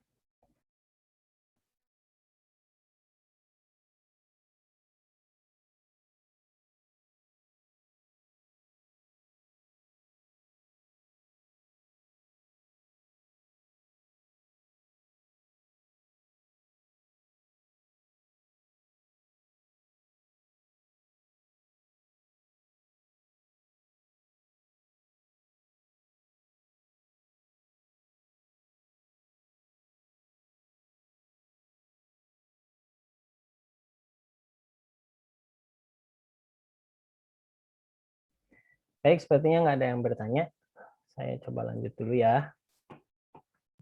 Baik, sepertinya nggak ada yang bertanya. Saya coba lanjut dulu ya.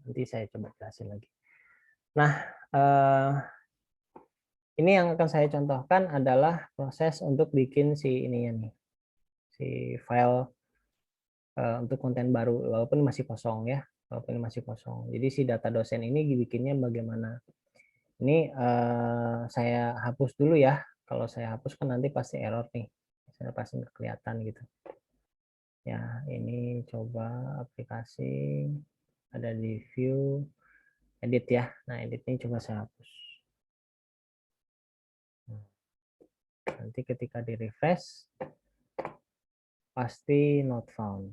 Nanti saya coba jelasin lagi. Nah, ini yang akan saya contohkan adalah proses untuk bikin si ininya nih, si file untuk konten baru, walaupun masih kosong ya, walaupun masih kosong. Jadi si data dosen ini dibikinnya bagaimana? Ini saya hapus dulu ya. Kalau saya hapus kan nanti pasti error nih, saya pasti nggak kelihatan gitu. Ya, ini coba aplikasi ada di view edit ya. Nah, edit ini coba saya hapus. Nanti ketika di refresh pasti not found.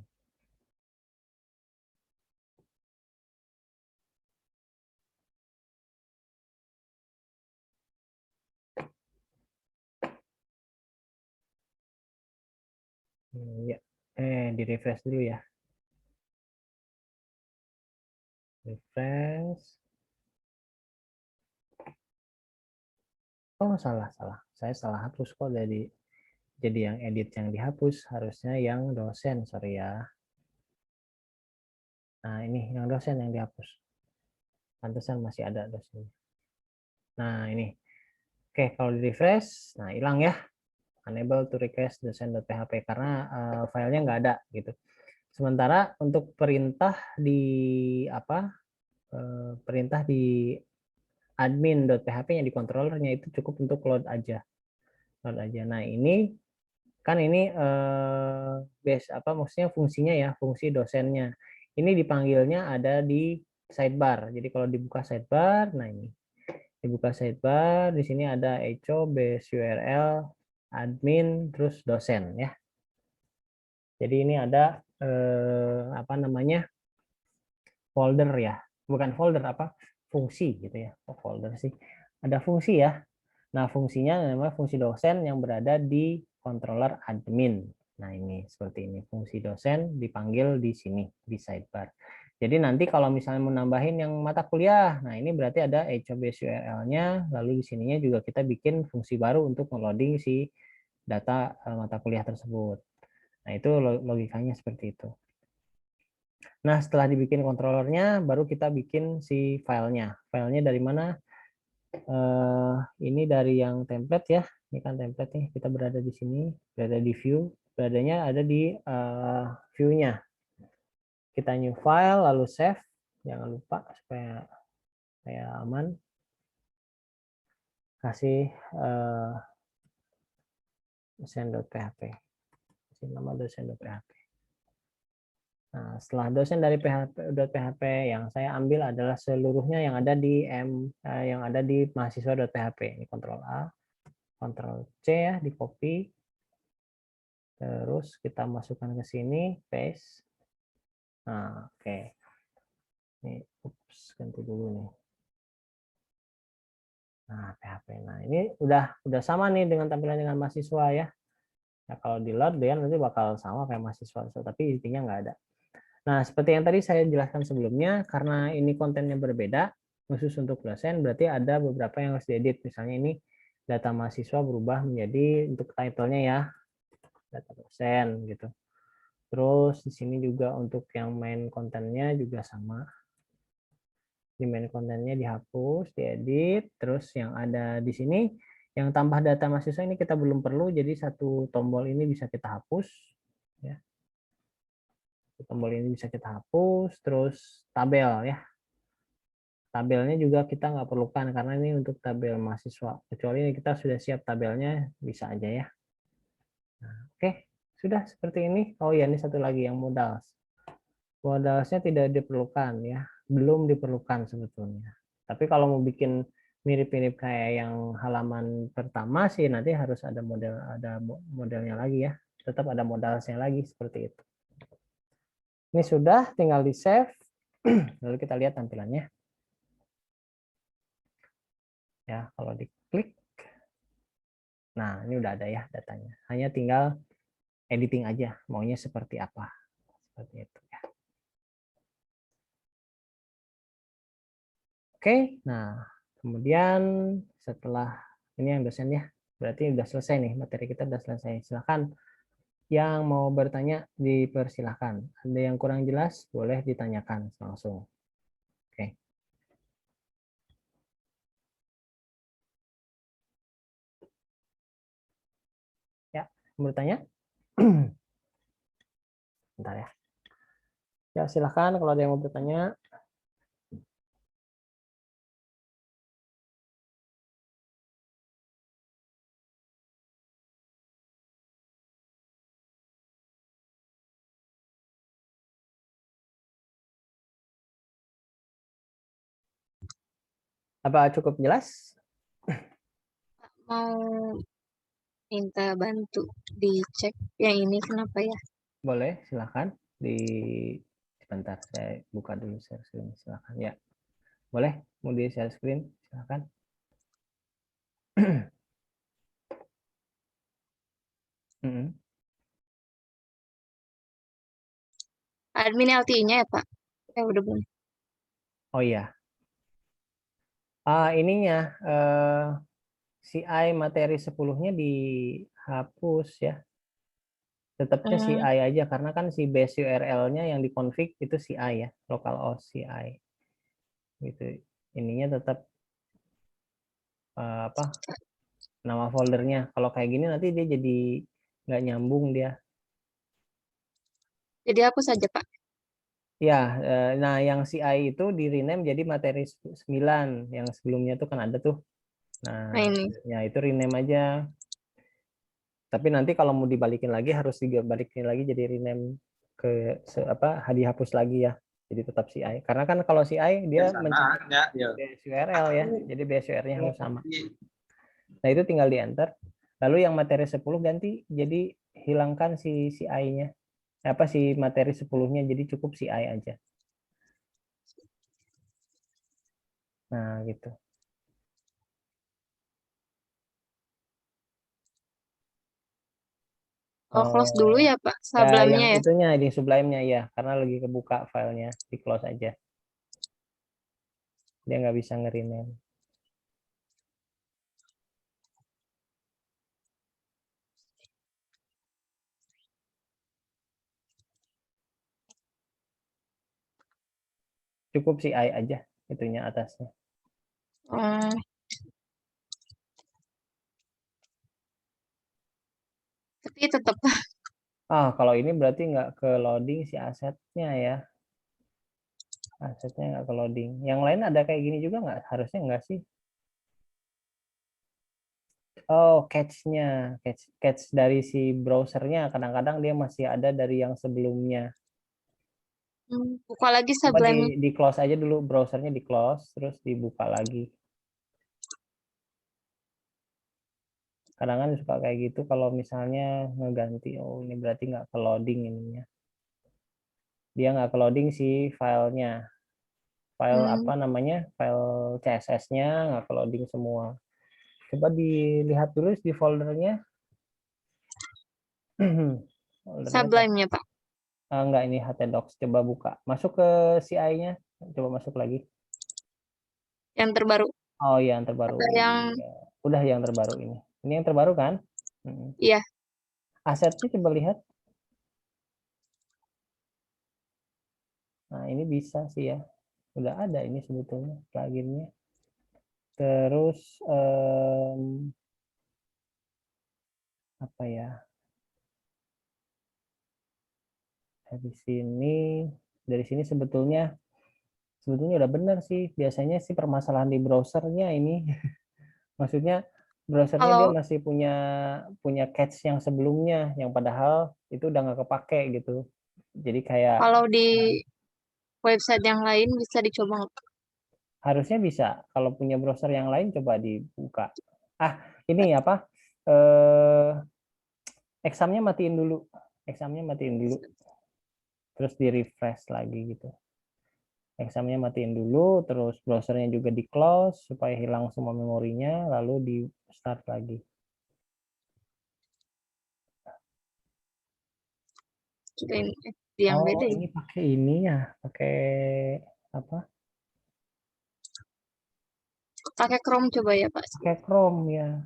Ya, di refresh dulu ya. Refresh. Oh, salah. Saya salah hapus kok jadi yang edit yang dihapus, harusnya yang dosen, sorry ya. Nah, ini yang dosen yang dihapus. Pantesan masih ada dosen. Nah, ini. Oke, kalau di refresh, nah hilang ya. Unable to request dosen.php karena filenya nggak ada gitu. Sementara untuk perintah di perintah di admin.php yang di controllernya itu cukup untuk load aja. Nah, ini kan ini base maksudnya fungsinya ya, fungsi dosennya. Ini dipanggilnya ada di sidebar. Jadi kalau dibuka sidebar, nah ini dibuka sidebar, di sini ada echo base URL admin terus dosen ya. Jadi ini ada folder ya, bukan folder fungsi gitu ya. Folder sih, ada fungsi ya. Nah, fungsinya namanya fungsi dosen yang berada di controller admin. Nah, ini seperti ini. Fungsi dosen dipanggil di sini, di sidebar. Jadi nanti kalau misalnya mau nambahin yang mata kuliah, nah ini berarti ada base URL-nya, lalu di sininya juga kita bikin fungsi baru untuk meloading si data mata kuliah tersebut. Nah, itu logikanya seperti itu. Nah, setelah dibikin controllernya, baru kita bikin si filenya. Filenya dari mana? Ini dari yang template ya. Ini kan template nih. Kita berada di sini, berada di view. Beradanya ada di view-nya. Kita new file, lalu save. Jangan lupa supaya aman. Kasih dosen.php. Kasih nama dosen.php. Nah, setelah dosen dari php yang saya ambil adalah seluruhnya yang ada di mahasiswa.php. Ini Ctrl A, Ctrl C ya, di copy. Terus kita masukkan ke sini, paste. Nah, oke. Ini ganti dulu nih. Nah, PHP. Nah, ini udah sama nih dengan tampilan dengan mahasiswa ya. Nah, kalau di load dia nanti bakal sama kayak mahasiswa, tapi intinya nggak ada. Nah, seperti yang tadi saya jelaskan sebelumnya, karena ini kontennya berbeda, khusus untuk dosen, berarti ada beberapa yang harus diedit. Misalnya ini data mahasiswa berubah menjadi untuk title-nya ya, data dosen gitu. Terus di sini juga untuk yang main kontennya juga sama. Di main kontennya dihapus, diedit, terus yang ada di sini, yang tambah data mahasiswa ini kita belum perlu, jadi satu tombol ini bisa kita hapus. Ya. Tombol ini bisa kita hapus, terus tabel ya. Tabelnya juga kita nggak perlukan karena ini untuk tabel mahasiswa. Kecuali kita sudah siap tabelnya, bisa aja ya. Nah, oke, sudah seperti ini. Oh ya, ini satu lagi yang modals. Modalsnya tidak diperlukan ya, belum diperlukan sebetulnya. Tapi kalau mau bikin mirip-mirip kayak yang halaman pertama sih nanti harus ada modelnya lagi ya. Tetap ada modalsnya lagi seperti itu. Ini sudah, tinggal di save. Lalu kita lihat tampilannya. Ya, kalau diklik, nah ini udah ada ya datanya. Hanya tinggal editing aja, maunya seperti apa. Seperti itu ya. Oke, nah kemudian setelah ini yang dosen ya, berarti udah selesai nih, materi kita udah selesai. Silakan yang mau bertanya dipersilahkan. Ada yang kurang jelas boleh ditanyakan langsung. Oke. Ya, mau bertanya? Bentar ya. Ya, silakan kalau ada yang mau bertanya. Apa cukup jelas? Mau minta bantu dicek yang ini kenapa ya? Boleh, silakan. Sebentar, saya buka dulu share screen. Silakan ya. Boleh, mau di share screen, silakan. Admin LTI-nya ya, Pak? Udah belum? Oh iya. Ininya CI materi 10-nya dihapus ya. Tetapnya CI aja karena kan si base URL-nya yang dikonfig itu CI ya, localhost CI. Gitu. Ininya tetap apa? Nama foldernya. Kalau kayak gini nanti dia jadi nggak nyambung dia. Jadi hapus saja, Pak. Ya, nah yang CI itu di rename jadi materi 9. Yang sebelumnya tuh kan ada tuh. Nah, Nah, ini. ya itu rename aja. Tapi nanti kalau mau dibalikin lagi harus dibalikin lagi jadi rename ke dihapus lagi ya. Jadi tetap CI. Karena kan kalau CI dia mencari base URL ya. Jadi base URL-nya harus sama. Nah, itu tinggal di enter. Lalu yang materi 10 ganti jadi hilangkan si CI-nya. Si materi 10-nya jadi cukup CI aja. Nah, gitu. Oh, close dulu ya, Pak. Ya, yang Sablamnya ya. itunya di Sublime-nya ya, karena lagi kebuka filenya, di close aja. Dia nggak bisa nge-rename. Cukup CI aja, itunya atasnya. Tapi tetap Kalau ini berarti nggak ke loading si asetnya ya. Asetnya nggak ke loading. Yang lain ada kayak gini juga nggak? Harusnya nggak sih. Oh, cache-nya. Cache dari si browsernya. Kadang-kadang dia masih ada dari yang sebelumnya. buka lagi Coba Sublime. di close aja dulu. Browsernya di close, terus dibuka lagi. Kadang-kadang suka kayak gitu kalau misalnya ngeganti. Oh, ini berarti nggak ke loading ininya. Dia nggak ke loading si filenya. File file CSS-nya nggak ke loading semua. Coba dilihat dulu di foldernya. Sublime-nya, Pak. Enggak, ini htdocs. Coba buka. Masuk ke CI-nya. Coba masuk lagi. Yang terbaru. Oh iya, yang terbaru. Yang Udah yang terbaru ini. Ini yang terbaru kan? iya. Asetnya coba lihat. Nah, ini bisa sih ya. Udah ada ini sebetulnya pluginnya. Terus apa ya? Dari sini sebetulnya udah benar sih. Biasanya sih permasalahan di browsernya ini. Maksudnya browsernya dia Kalau masih punya cache yang sebelumnya, yang padahal itu udah nggak kepake gitu. Jadi kayak kalau di website yang lain bisa dicoba nggak? harusnya bisa. Kalau punya browser yang lain coba dibuka. Ini apa? Examnya matiin dulu. Terus di refresh lagi gitu. Examnya matiin dulu, terus browsernya juga di close supaya hilang semua memorinya, lalu di start lagi. Yang beda ya. Ini pakai ini ya, pakai apa? Pakai Chrome coba ya, Pak. Pakai Chrome ya.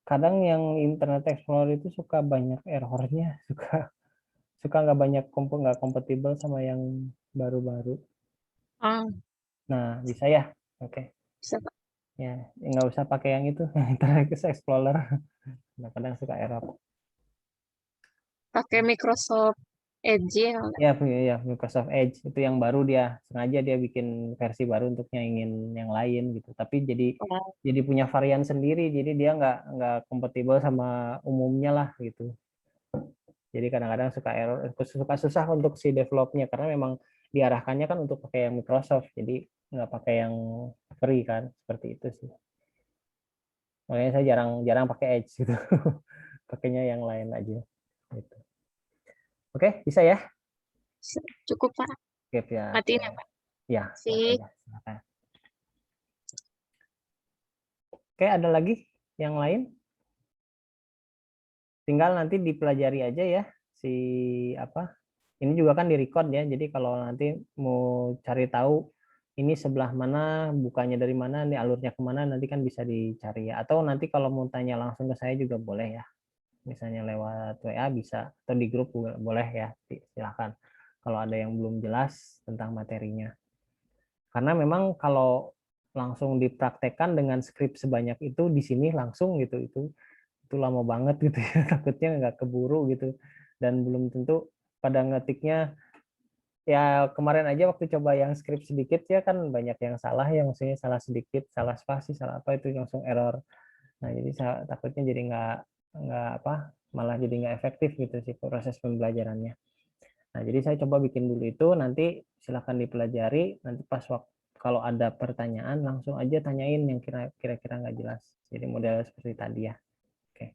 Kadang yang Internet Explorer itu suka banyak errornya, suka nggak kompatibel sama yang baru-baru. Nah, bisa ya? Oke. Bisa, Pak. Ya, nggak usah pakai yang itu, Internet Explorer. Kadang suka error. Pakai Microsoft Edge ya. Ya, Microsoft Edge itu yang baru, dia sengaja dia bikin versi baru untuk nyaingin yang lain gitu. Tapi jadi punya varian sendiri, jadi dia nggak kompatibel sama umumnya lah gitu. Jadi kadang-kadang suka error, suka susah untuk si developnya karena memang diarahkannya kan untuk pakai yang Microsoft, jadi nggak pakai yang free kan, seperti itu sih. Makanya saya jarang pakai Edge gitu, pakainya yang lain aja. Gitu. Oke, bisa ya? Cukup, Pak. Ya. Matiin ya, Pak. Ya, Sih. Oke, ada lagi yang lain? Tinggal nanti dipelajari aja ya si Ini juga kan direcord ya, jadi kalau nanti mau cari tahu ini sebelah mana, bukanya dari mana, ini alurnya kemana, nanti kan bisa dicari ya. Atau nanti kalau mau tanya langsung ke saya juga boleh ya. Misalnya lewat WA bisa, atau di grup boleh ya, silakan. Kalau ada yang belum jelas tentang materinya. Karena memang kalau langsung dipraktekkan dengan skrip sebanyak itu di sini langsung gitu, itu lama banget gitu ya, takutnya nggak keburu gitu. Dan belum tentu pada ngetiknya, ya kemarin aja waktu coba yang skrip sedikit ya kan banyak yang salah ya, maksudnya salah sedikit, salah spasi, salah apa itu langsung error. Nah jadi takutnya jadi nggak apa, malah jadi nggak efektif gitu sih proses pembelajarannya. Nah jadi saya coba bikin dulu itu, nanti silahkan dipelajari, nanti pas waktu kalau ada pertanyaan langsung aja tanyain yang kira-kira nggak jelas. Jadi model seperti tadi ya. Oke.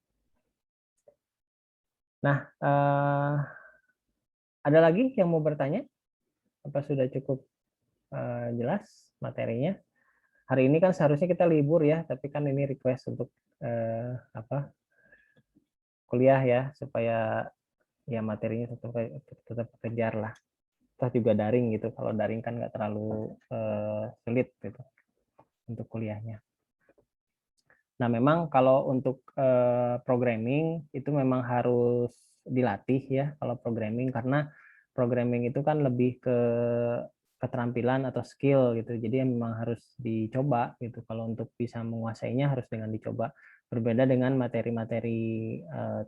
Nah ada lagi yang mau bertanya? Apa sudah cukup jelas materinya? Hari ini kan seharusnya kita libur ya, tapi kan ini request untuk kuliah ya, supaya ya materinya tetap kejar lah. Toh juga daring gitu, kalau daring kan nggak terlalu sulit gitu untuk kuliahnya. Nah memang kalau untuk programming itu memang harus dilatih ya kalau programming, karena programming itu kan lebih ke keterampilan atau skill gitu. Jadi memang harus dicoba gitu. Kalau untuk bisa menguasainya harus dengan dicoba. Berbeda dengan materi-materi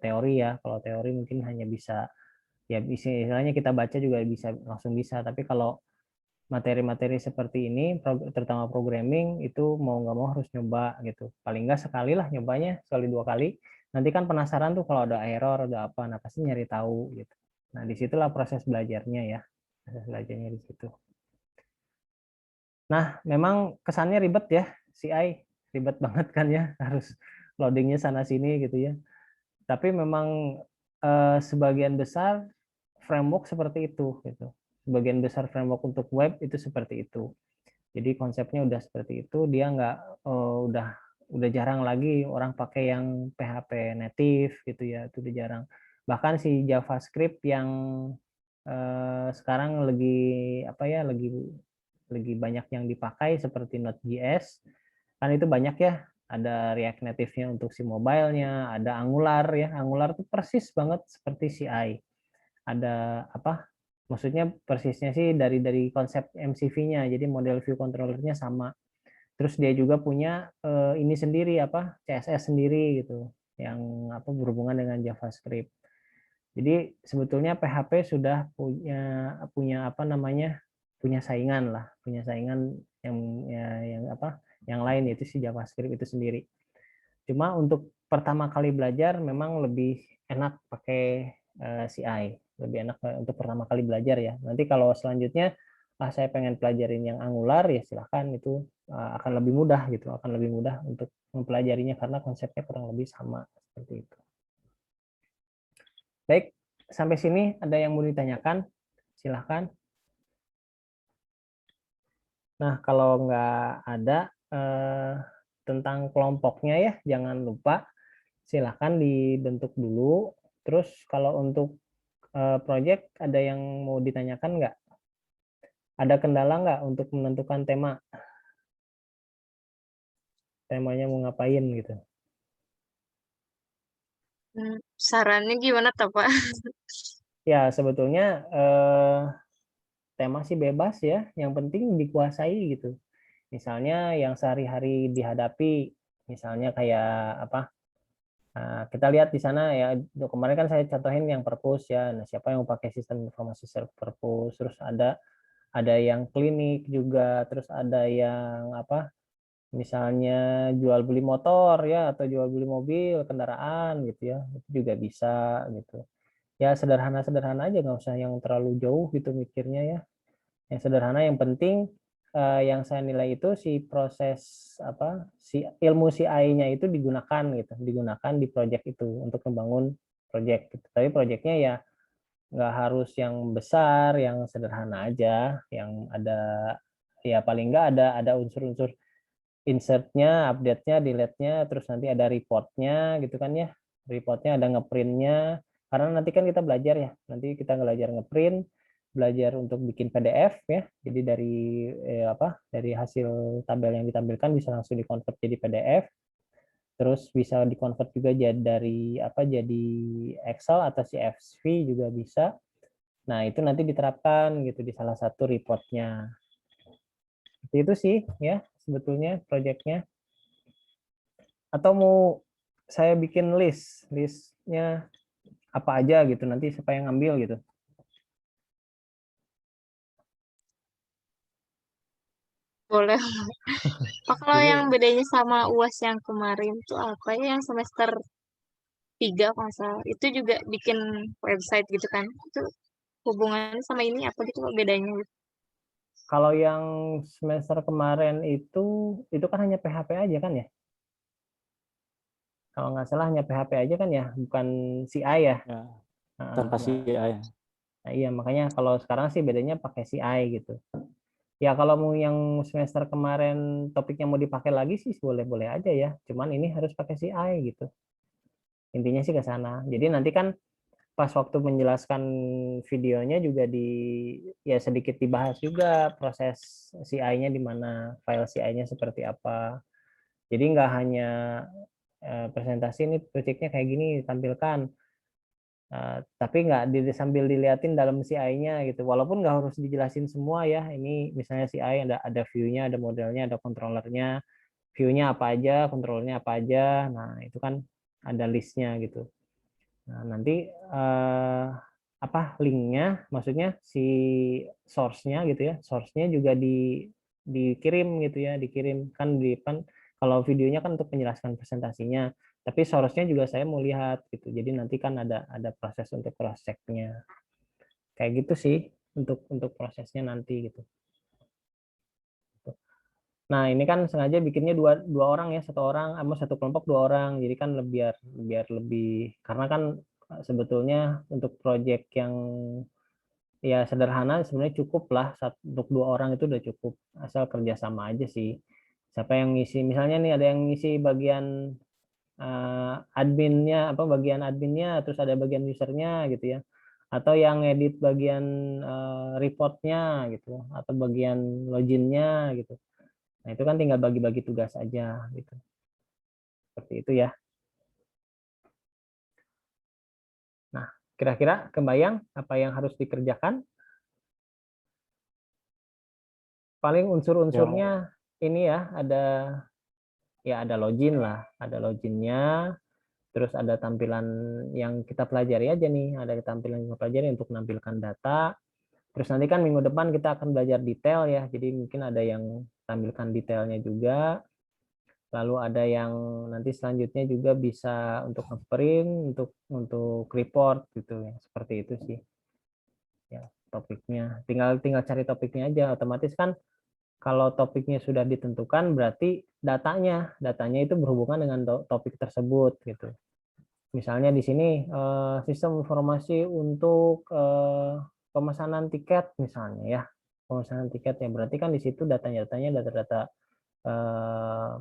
teori ya. Kalau teori mungkin hanya bisa ya istilahnya kita baca juga bisa langsung bisa. Tapi kalau materi-materi seperti ini, terutama programming itu mau nggak mau harus nyoba gitu. Paling nggak sekali lah nyobanya, sekali dua kali. Nanti kan penasaran tuh kalau ada error, ada apa, nah pasti nyari tahu gitu. Nah disitulah proses belajarnya ya, proses belajarnya di situ. Nah, memang kesannya ribet ya, CI ribet banget kan ya, harus loadingnya sana sini gitu ya. Tapi memang sebagian besar framework seperti itu gitu. Sebagian besar framework untuk web itu seperti itu. Jadi konsepnya udah seperti itu, dia nggak udah jarang lagi orang pakai yang PHP native gitu ya, itu udah jarang. Bahkan si JavaScript yang sekarang lagi apa ya, lagi banyak yang dipakai seperti Node.js, kan itu banyak ya, ada React Native-nya untuk si mobile-nya, ada Angular ya, Angular itu persis banget seperti CI. Ada apa? Maksudnya persisnya sih dari konsep MCV-nya, jadi model view controller-nya sama. Terus dia juga punya ini sendiri apa? CSS sendiri gitu, yang apa berhubungan dengan JavaScript. Jadi sebetulnya PHP sudah punya apa namanya? Punya saingan lah, punya saingan yang apa? Yang lain itu si JavaScript itu sendiri. Cuma untuk pertama kali belajar memang lebih enak pakai CI, lebih enak untuk pertama kali belajar ya. Nanti kalau selanjutnya saya pengen pelajarin yang Angular ya silahkan, itu akan lebih mudah gitu, akan lebih mudah untuk mempelajarinya karena konsepnya kurang lebih sama seperti itu. Baik, sampai sini ada yang mau ditanyakan? Silahkan. Nah, kalau nggak ada tentang kelompoknya ya, jangan lupa silahkan dibentuk dulu. Terus kalau untuk project ada yang mau ditanyakan nggak? Ada kendala nggak untuk menentukan tema? Temanya mau ngapain gitu? Sarannya gimana tuh, Pak? Ya, sebetulnya tema sih bebas ya, yang penting dikuasai gitu. Misalnya yang sehari-hari dihadapi, misalnya kayak apa? Nah, kita lihat di sana ya, kemarin kan saya contohin yang perpus ya. Nah, siapa yang mau pakai sistem informasi perpus, terus ada yang klinik juga, terus ada yang apa? Misalnya jual beli motor ya, atau jual beli mobil, kendaraan gitu ya. Itu juga bisa gitu. Ya sederhana-sederhana aja, nggak usah yang terlalu jauh gitu mikirnya ya. Yang sederhana, yang penting yang saya nilai itu si proses apa, si ilmu CI-nya itu digunakan gitu, digunakan di project itu untuk membangun project gitu. Tapi projectnya ya nggak harus yang besar, yang sederhana aja, yang ada ya paling nggak ada unsur-unsur insert-nya, update-nya, delete-nya, terus nanti ada report-nya gitu kan ya. Report-nya ada ngeprint-nya, Karena nanti kan kita belajar ya, nanti kita belajar ngeprint, belajar untuk bikin PDF ya. Jadi dari hasil tabel yang ditampilkan bisa langsung dikonvert jadi PDF. Terus bisa dikonvert juga jadi Excel atau CSV juga bisa. Nah, itu nanti diterapkan gitu di salah satu reportnya. Itu sih ya sebetulnya proyeknya. Atau mau saya bikin listnya apa aja gitu nanti siapa yang ngambil gitu. Boleh. Pak, kalau Jadi yang bedanya sama UAS yang kemarin tuh apa ya, yang semester 3 kalau nggak salah. Itu juga bikin website gitu kan. Itu hubungannya sama ini apa gitu Pak, bedanya gitu. kalau yang semester kemarin itu kan hanya PHP aja kan ya? Kalau nggak salah hanya PHP aja kan ya, bukan CI ya. Ya, Nah, tanpa CI ya. iya makanya kalau sekarang sih bedanya pakai CI gitu. Ya kalau mau yang semester kemarin topiknya mau dipakai lagi sih boleh-boleh aja ya. Cuman ini harus pakai CI gitu. Intinya sih ke sana. Jadi nanti kan pas waktu menjelaskan videonya juga ya sedikit dibahas juga proses CI-nya di mana, file CI-nya seperti apa. Jadi nggak hanya presentasi ini proyeknya kayak gini ditampilkan, tapi nggak sambil diliatin dalam CI-nya gitu. Walaupun nggak harus dijelasin semua ya. Ini misalnya CI ada view-nya, ada modelnya, ada controllernya, view-nya apa aja, controllernya apa aja. Nah itu kan ada listnya gitu. Nah, nanti linknya, maksudnya si source-nya gitu ya, source-nya juga dikirim gitu ya, dikirim kan kalau videonya kan untuk menjelaskan presentasinya, tapi source-nya juga saya mau lihat gitu. Jadi nanti kan ada proses untuk cross check-nya. Kayak gitu sih untuk prosesnya nanti gitu. Nah, ini kan sengaja bikinnya dua orang ya, satu orang sama satu kelompok dua orang. Jadi kan biar lebih karena kan sebetulnya untuk proyek yang ya sederhana sebenarnya cukup lah untuk dua orang itu udah cukup asal kerjasama aja sih. Siapa yang ngisi misalnya nih ada yang ngisi bagian bagian adminnya, terus ada bagian usernya gitu ya, atau yang edit bagian reportnya gitu, atau bagian loginnya gitu. Nah, itu kan tinggal bagi-bagi tugas aja gitu. Seperti itu ya. Nah, kira-kira kebayang apa yang harus dikerjakan? Paling Yang unsur-unsurnya ini ya, ada login lah, ada loginnya, terus ada tampilan yang kita pelajari aja nih, ada tampilan yang kita pelajari untuk menampilkan data. Terus nanti kan minggu depan kita akan belajar detail ya, jadi mungkin ada yang tampilkan detailnya juga. Lalu ada yang nanti selanjutnya juga bisa untuk ngeprint, untuk report gitu ya, seperti itu sih. Ya, topiknya. Tinggal cari topiknya aja. Otomatis kan kalau topiknya sudah ditentukan berarti datanya itu berhubungan dengan topik tersebut gitu. Misalnya di sini sistem informasi untuk pemesanan tiket misalnya ya. Pemesanan tiket ya berarti kan di situ datanya data-data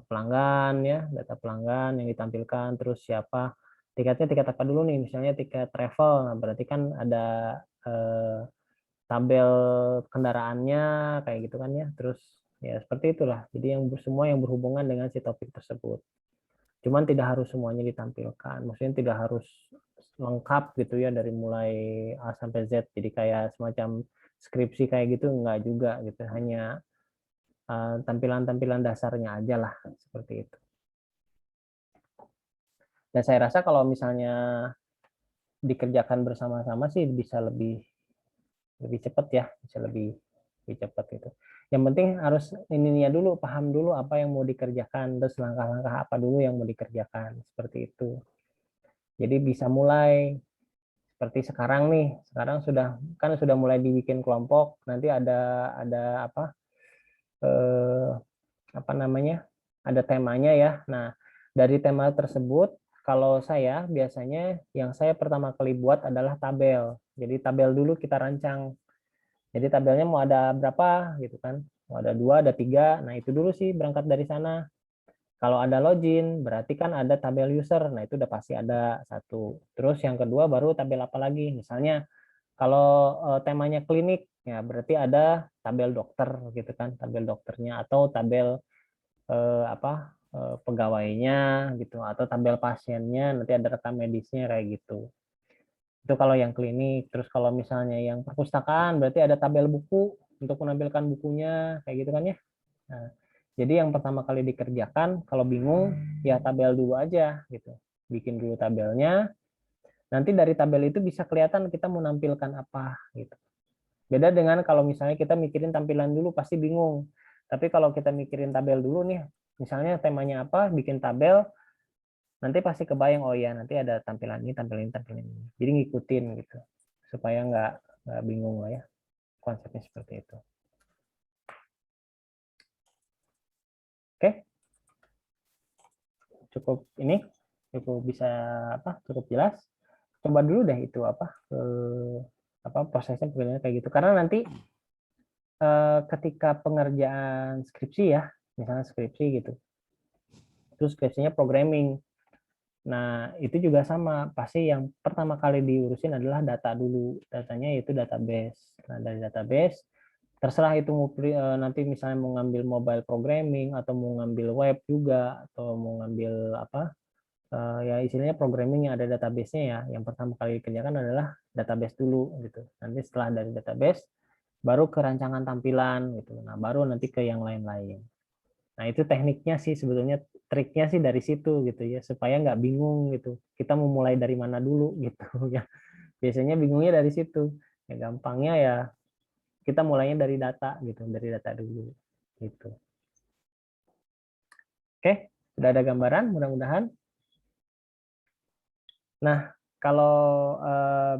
pelanggan ya, data pelanggan yang ditampilkan, terus siapa tiketnya, tiket apa dulu nih, misalnya tiket travel. Nah, berarti kan ada tabel kendaraannya kayak gitu kan ya. Terus ya seperti itulah. Jadi semua yang berhubungan dengan si topik tersebut. Cuman tidak harus semuanya ditampilkan. Maksudnya tidak harus lengkap gitu ya dari mulai A sampai Z. Jadi kayak semacam skripsi kayak gitu enggak juga gitu. Hanya tampilan-tampilan dasarnya aja lah seperti itu. Dan saya rasa kalau misalnya dikerjakan bersama-sama sih bisa lebih cepat ya, bisa lebih cepat gitu. Yang penting harus ininya dulu, paham dulu apa yang mau dikerjakan, terus langkah-langkah apa dulu yang mau dikerjakan, seperti itu. Jadi bisa mulai seperti sekarang nih, sekarang sudah mulai dibikin kelompok, nanti ada apa namanya, ada temanya ya. Nah, dari tema tersebut, kalau saya biasanya yang saya pertama kali buat adalah tabel. Jadi tabel dulu kita rancang. Jadi tabelnya mau ada berapa gitu kan? Mau ada 2, ada 3. Nah itu dulu sih berangkat dari sana. Kalau ada login, berarti kan ada tabel user. Nah, itu udah pasti ada satu. Terus yang kedua baru tabel apa lagi? Misalnya kalau temanya klinik, ya berarti ada tabel dokter gitu kan, tabel dokternya atau tabel pegawainya gitu atau tabel pasiennya, nanti ada rekam medisnya kayak gitu. Itu kalau yang klinik. Terus kalau misalnya yang perpustakaan berarti ada tabel buku untuk menampilkan bukunya kayak gitu kan ya. Nah, jadi yang pertama kali dikerjakan kalau bingung ya tabel dulu aja gitu. Bikin dulu tabelnya. Nanti dari tabel itu bisa kelihatan kita mau nampilkan apa gitu. Beda dengan kalau misalnya kita mikirin tampilan dulu pasti bingung. Tapi kalau kita mikirin tabel dulu nih, misalnya temanya apa, bikin tabel, nanti pasti kebayang oh ya nanti ada tampilan ini, tampilan ini, tampilan ini. Jadi ngikutin gitu supaya nggak bingung lah ya, konsepnya seperti itu. Oke, cukup ini, cukup bisa cukup jelas. Coba dulu deh itu prosesnya kayak gitu. Karena nanti ketika pengerjaan skripsi ya, misalnya skripsi gitu, terus skripsinya programming. Nah, itu juga sama. Pasti yang pertama kali diurusin adalah data dulu. Datanya yaitu database. Nah, dari database, terserah itu mau nanti misalnya mau ngambil mobile programming, atau mau ngambil web juga, atau mau ngambil ya istilahnya programming yang ada database-nya ya. Yang pertama kali dikerjakan adalah database dulu gitu. Nanti setelah dari database, baru ke rancangan tampilan gitu. Nah, baru nanti ke yang lain-lain. Nah, itu tekniknya sih sebetulnya, triknya sih dari situ gitu ya, supaya nggak bingung gitu. Kita mau mulai dari mana dulu gitu ya. Biasanya bingungnya dari situ. Ya gampangnya ya kita mulainya dari data gitu, dari data dulu gitu. Oke, sudah ada gambaran mudah-mudahan. Nah, kalau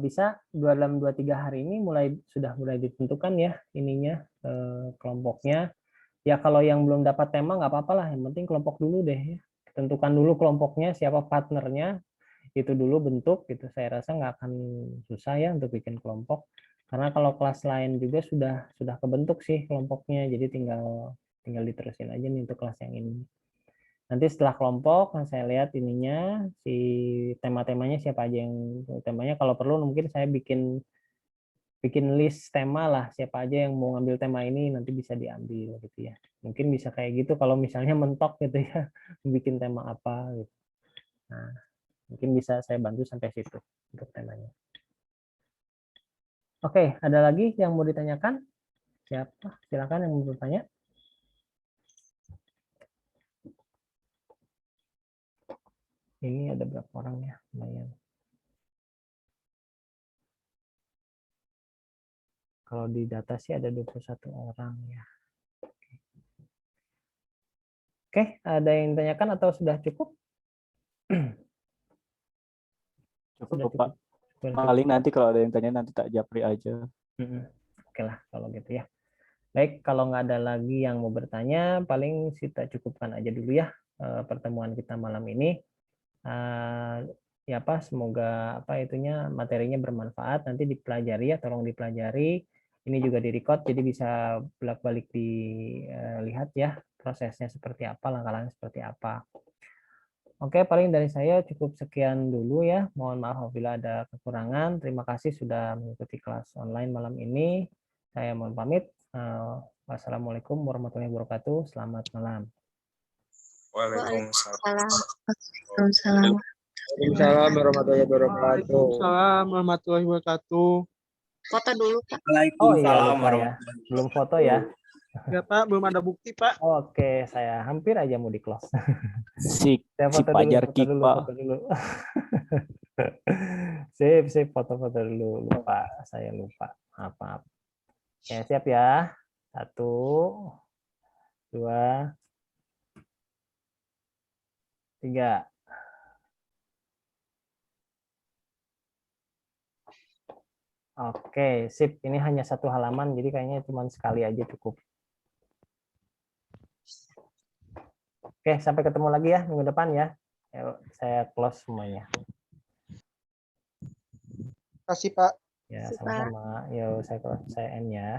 bisa dalam 2-3 hari ini sudah mulai ditentukan ya ininya kelompoknya. Ya kalau yang belum dapat tema nggak apa-apa lah, yang penting kelompok dulu deh ya. Tentukan dulu kelompoknya, siapa partnernya, itu dulu bentuk gitu. Saya rasa nggak akan susah ya untuk bikin kelompok. Karena kalau kelas lain juga sudah kebentuk sih kelompoknya, jadi tinggal diterusin aja nih untuk kelas yang ini. Nanti setelah kelompok, saya lihat ininya, si tema-temanya siapa aja yang temanya. Kalau perlu mungkin saya bikin list tema lah, siapa aja yang mau ngambil tema ini nanti bisa diambil gitu ya. Mungkin bisa kayak gitu kalau misalnya mentok gitu ya, bikin tema apa gitu. Nah, mungkin bisa saya bantu sampai situ untuk temanya. Oke, ada lagi yang mau ditanyakan? Siapa? Silakan yang mau bertanya. Ini ada berapa orang ya? Lumayan. Kalau di data sih ada 21 orang ya. Oke, ada yang ditanyakan atau sudah cukup? Cukup, Pak. Sudah Paling nanti kalau ada yang tanya nanti tak japri aja. Oke lah kalau gitu ya. Baik, kalau nggak ada lagi yang mau bertanya, paling kita cukupkan aja dulu ya pertemuan kita malam ini. Ya semoga materinya bermanfaat, nanti dipelajari ya, tolong dipelajari. Ini juga direcord, jadi bisa bolak-balik dilihat ya prosesnya seperti apa, langkah-langkah seperti apa. Oke, paling dari saya cukup sekian dulu ya. Mohon maaf apabila ada kekurangan. Terima kasih sudah mengikuti kelas online malam ini. Saya mohon pamit. Wassalamualaikum warahmatullahi wabarakatuh. Selamat malam. Waalaikumsalam. Waalaikumsalam warahmatullahi wabarakatuh. Waalaikumsalam warahmatullahi wabarakatuh. Foto dulu, Pak. Oh iya, lupa ya. Belum foto ya. Ya Pak, belum ada bukti Pak. Oke, saya hampir aja mau di close. Si Saya foto Fajar dulu, Kick, Pak. foto dulu. Sip, foto-foto dulu. Lupa, saya lupa. Maaf. Ya, siap ya. 1, 2, 3. Oke, sip. Ini hanya 1 halaman, jadi kayaknya cuma sekali aja cukup. Oke, sampai ketemu lagi ya minggu depan ya. Saya close semuanya. Terima kasih Pak. Ya, sama-sama. Yo, saya end ya.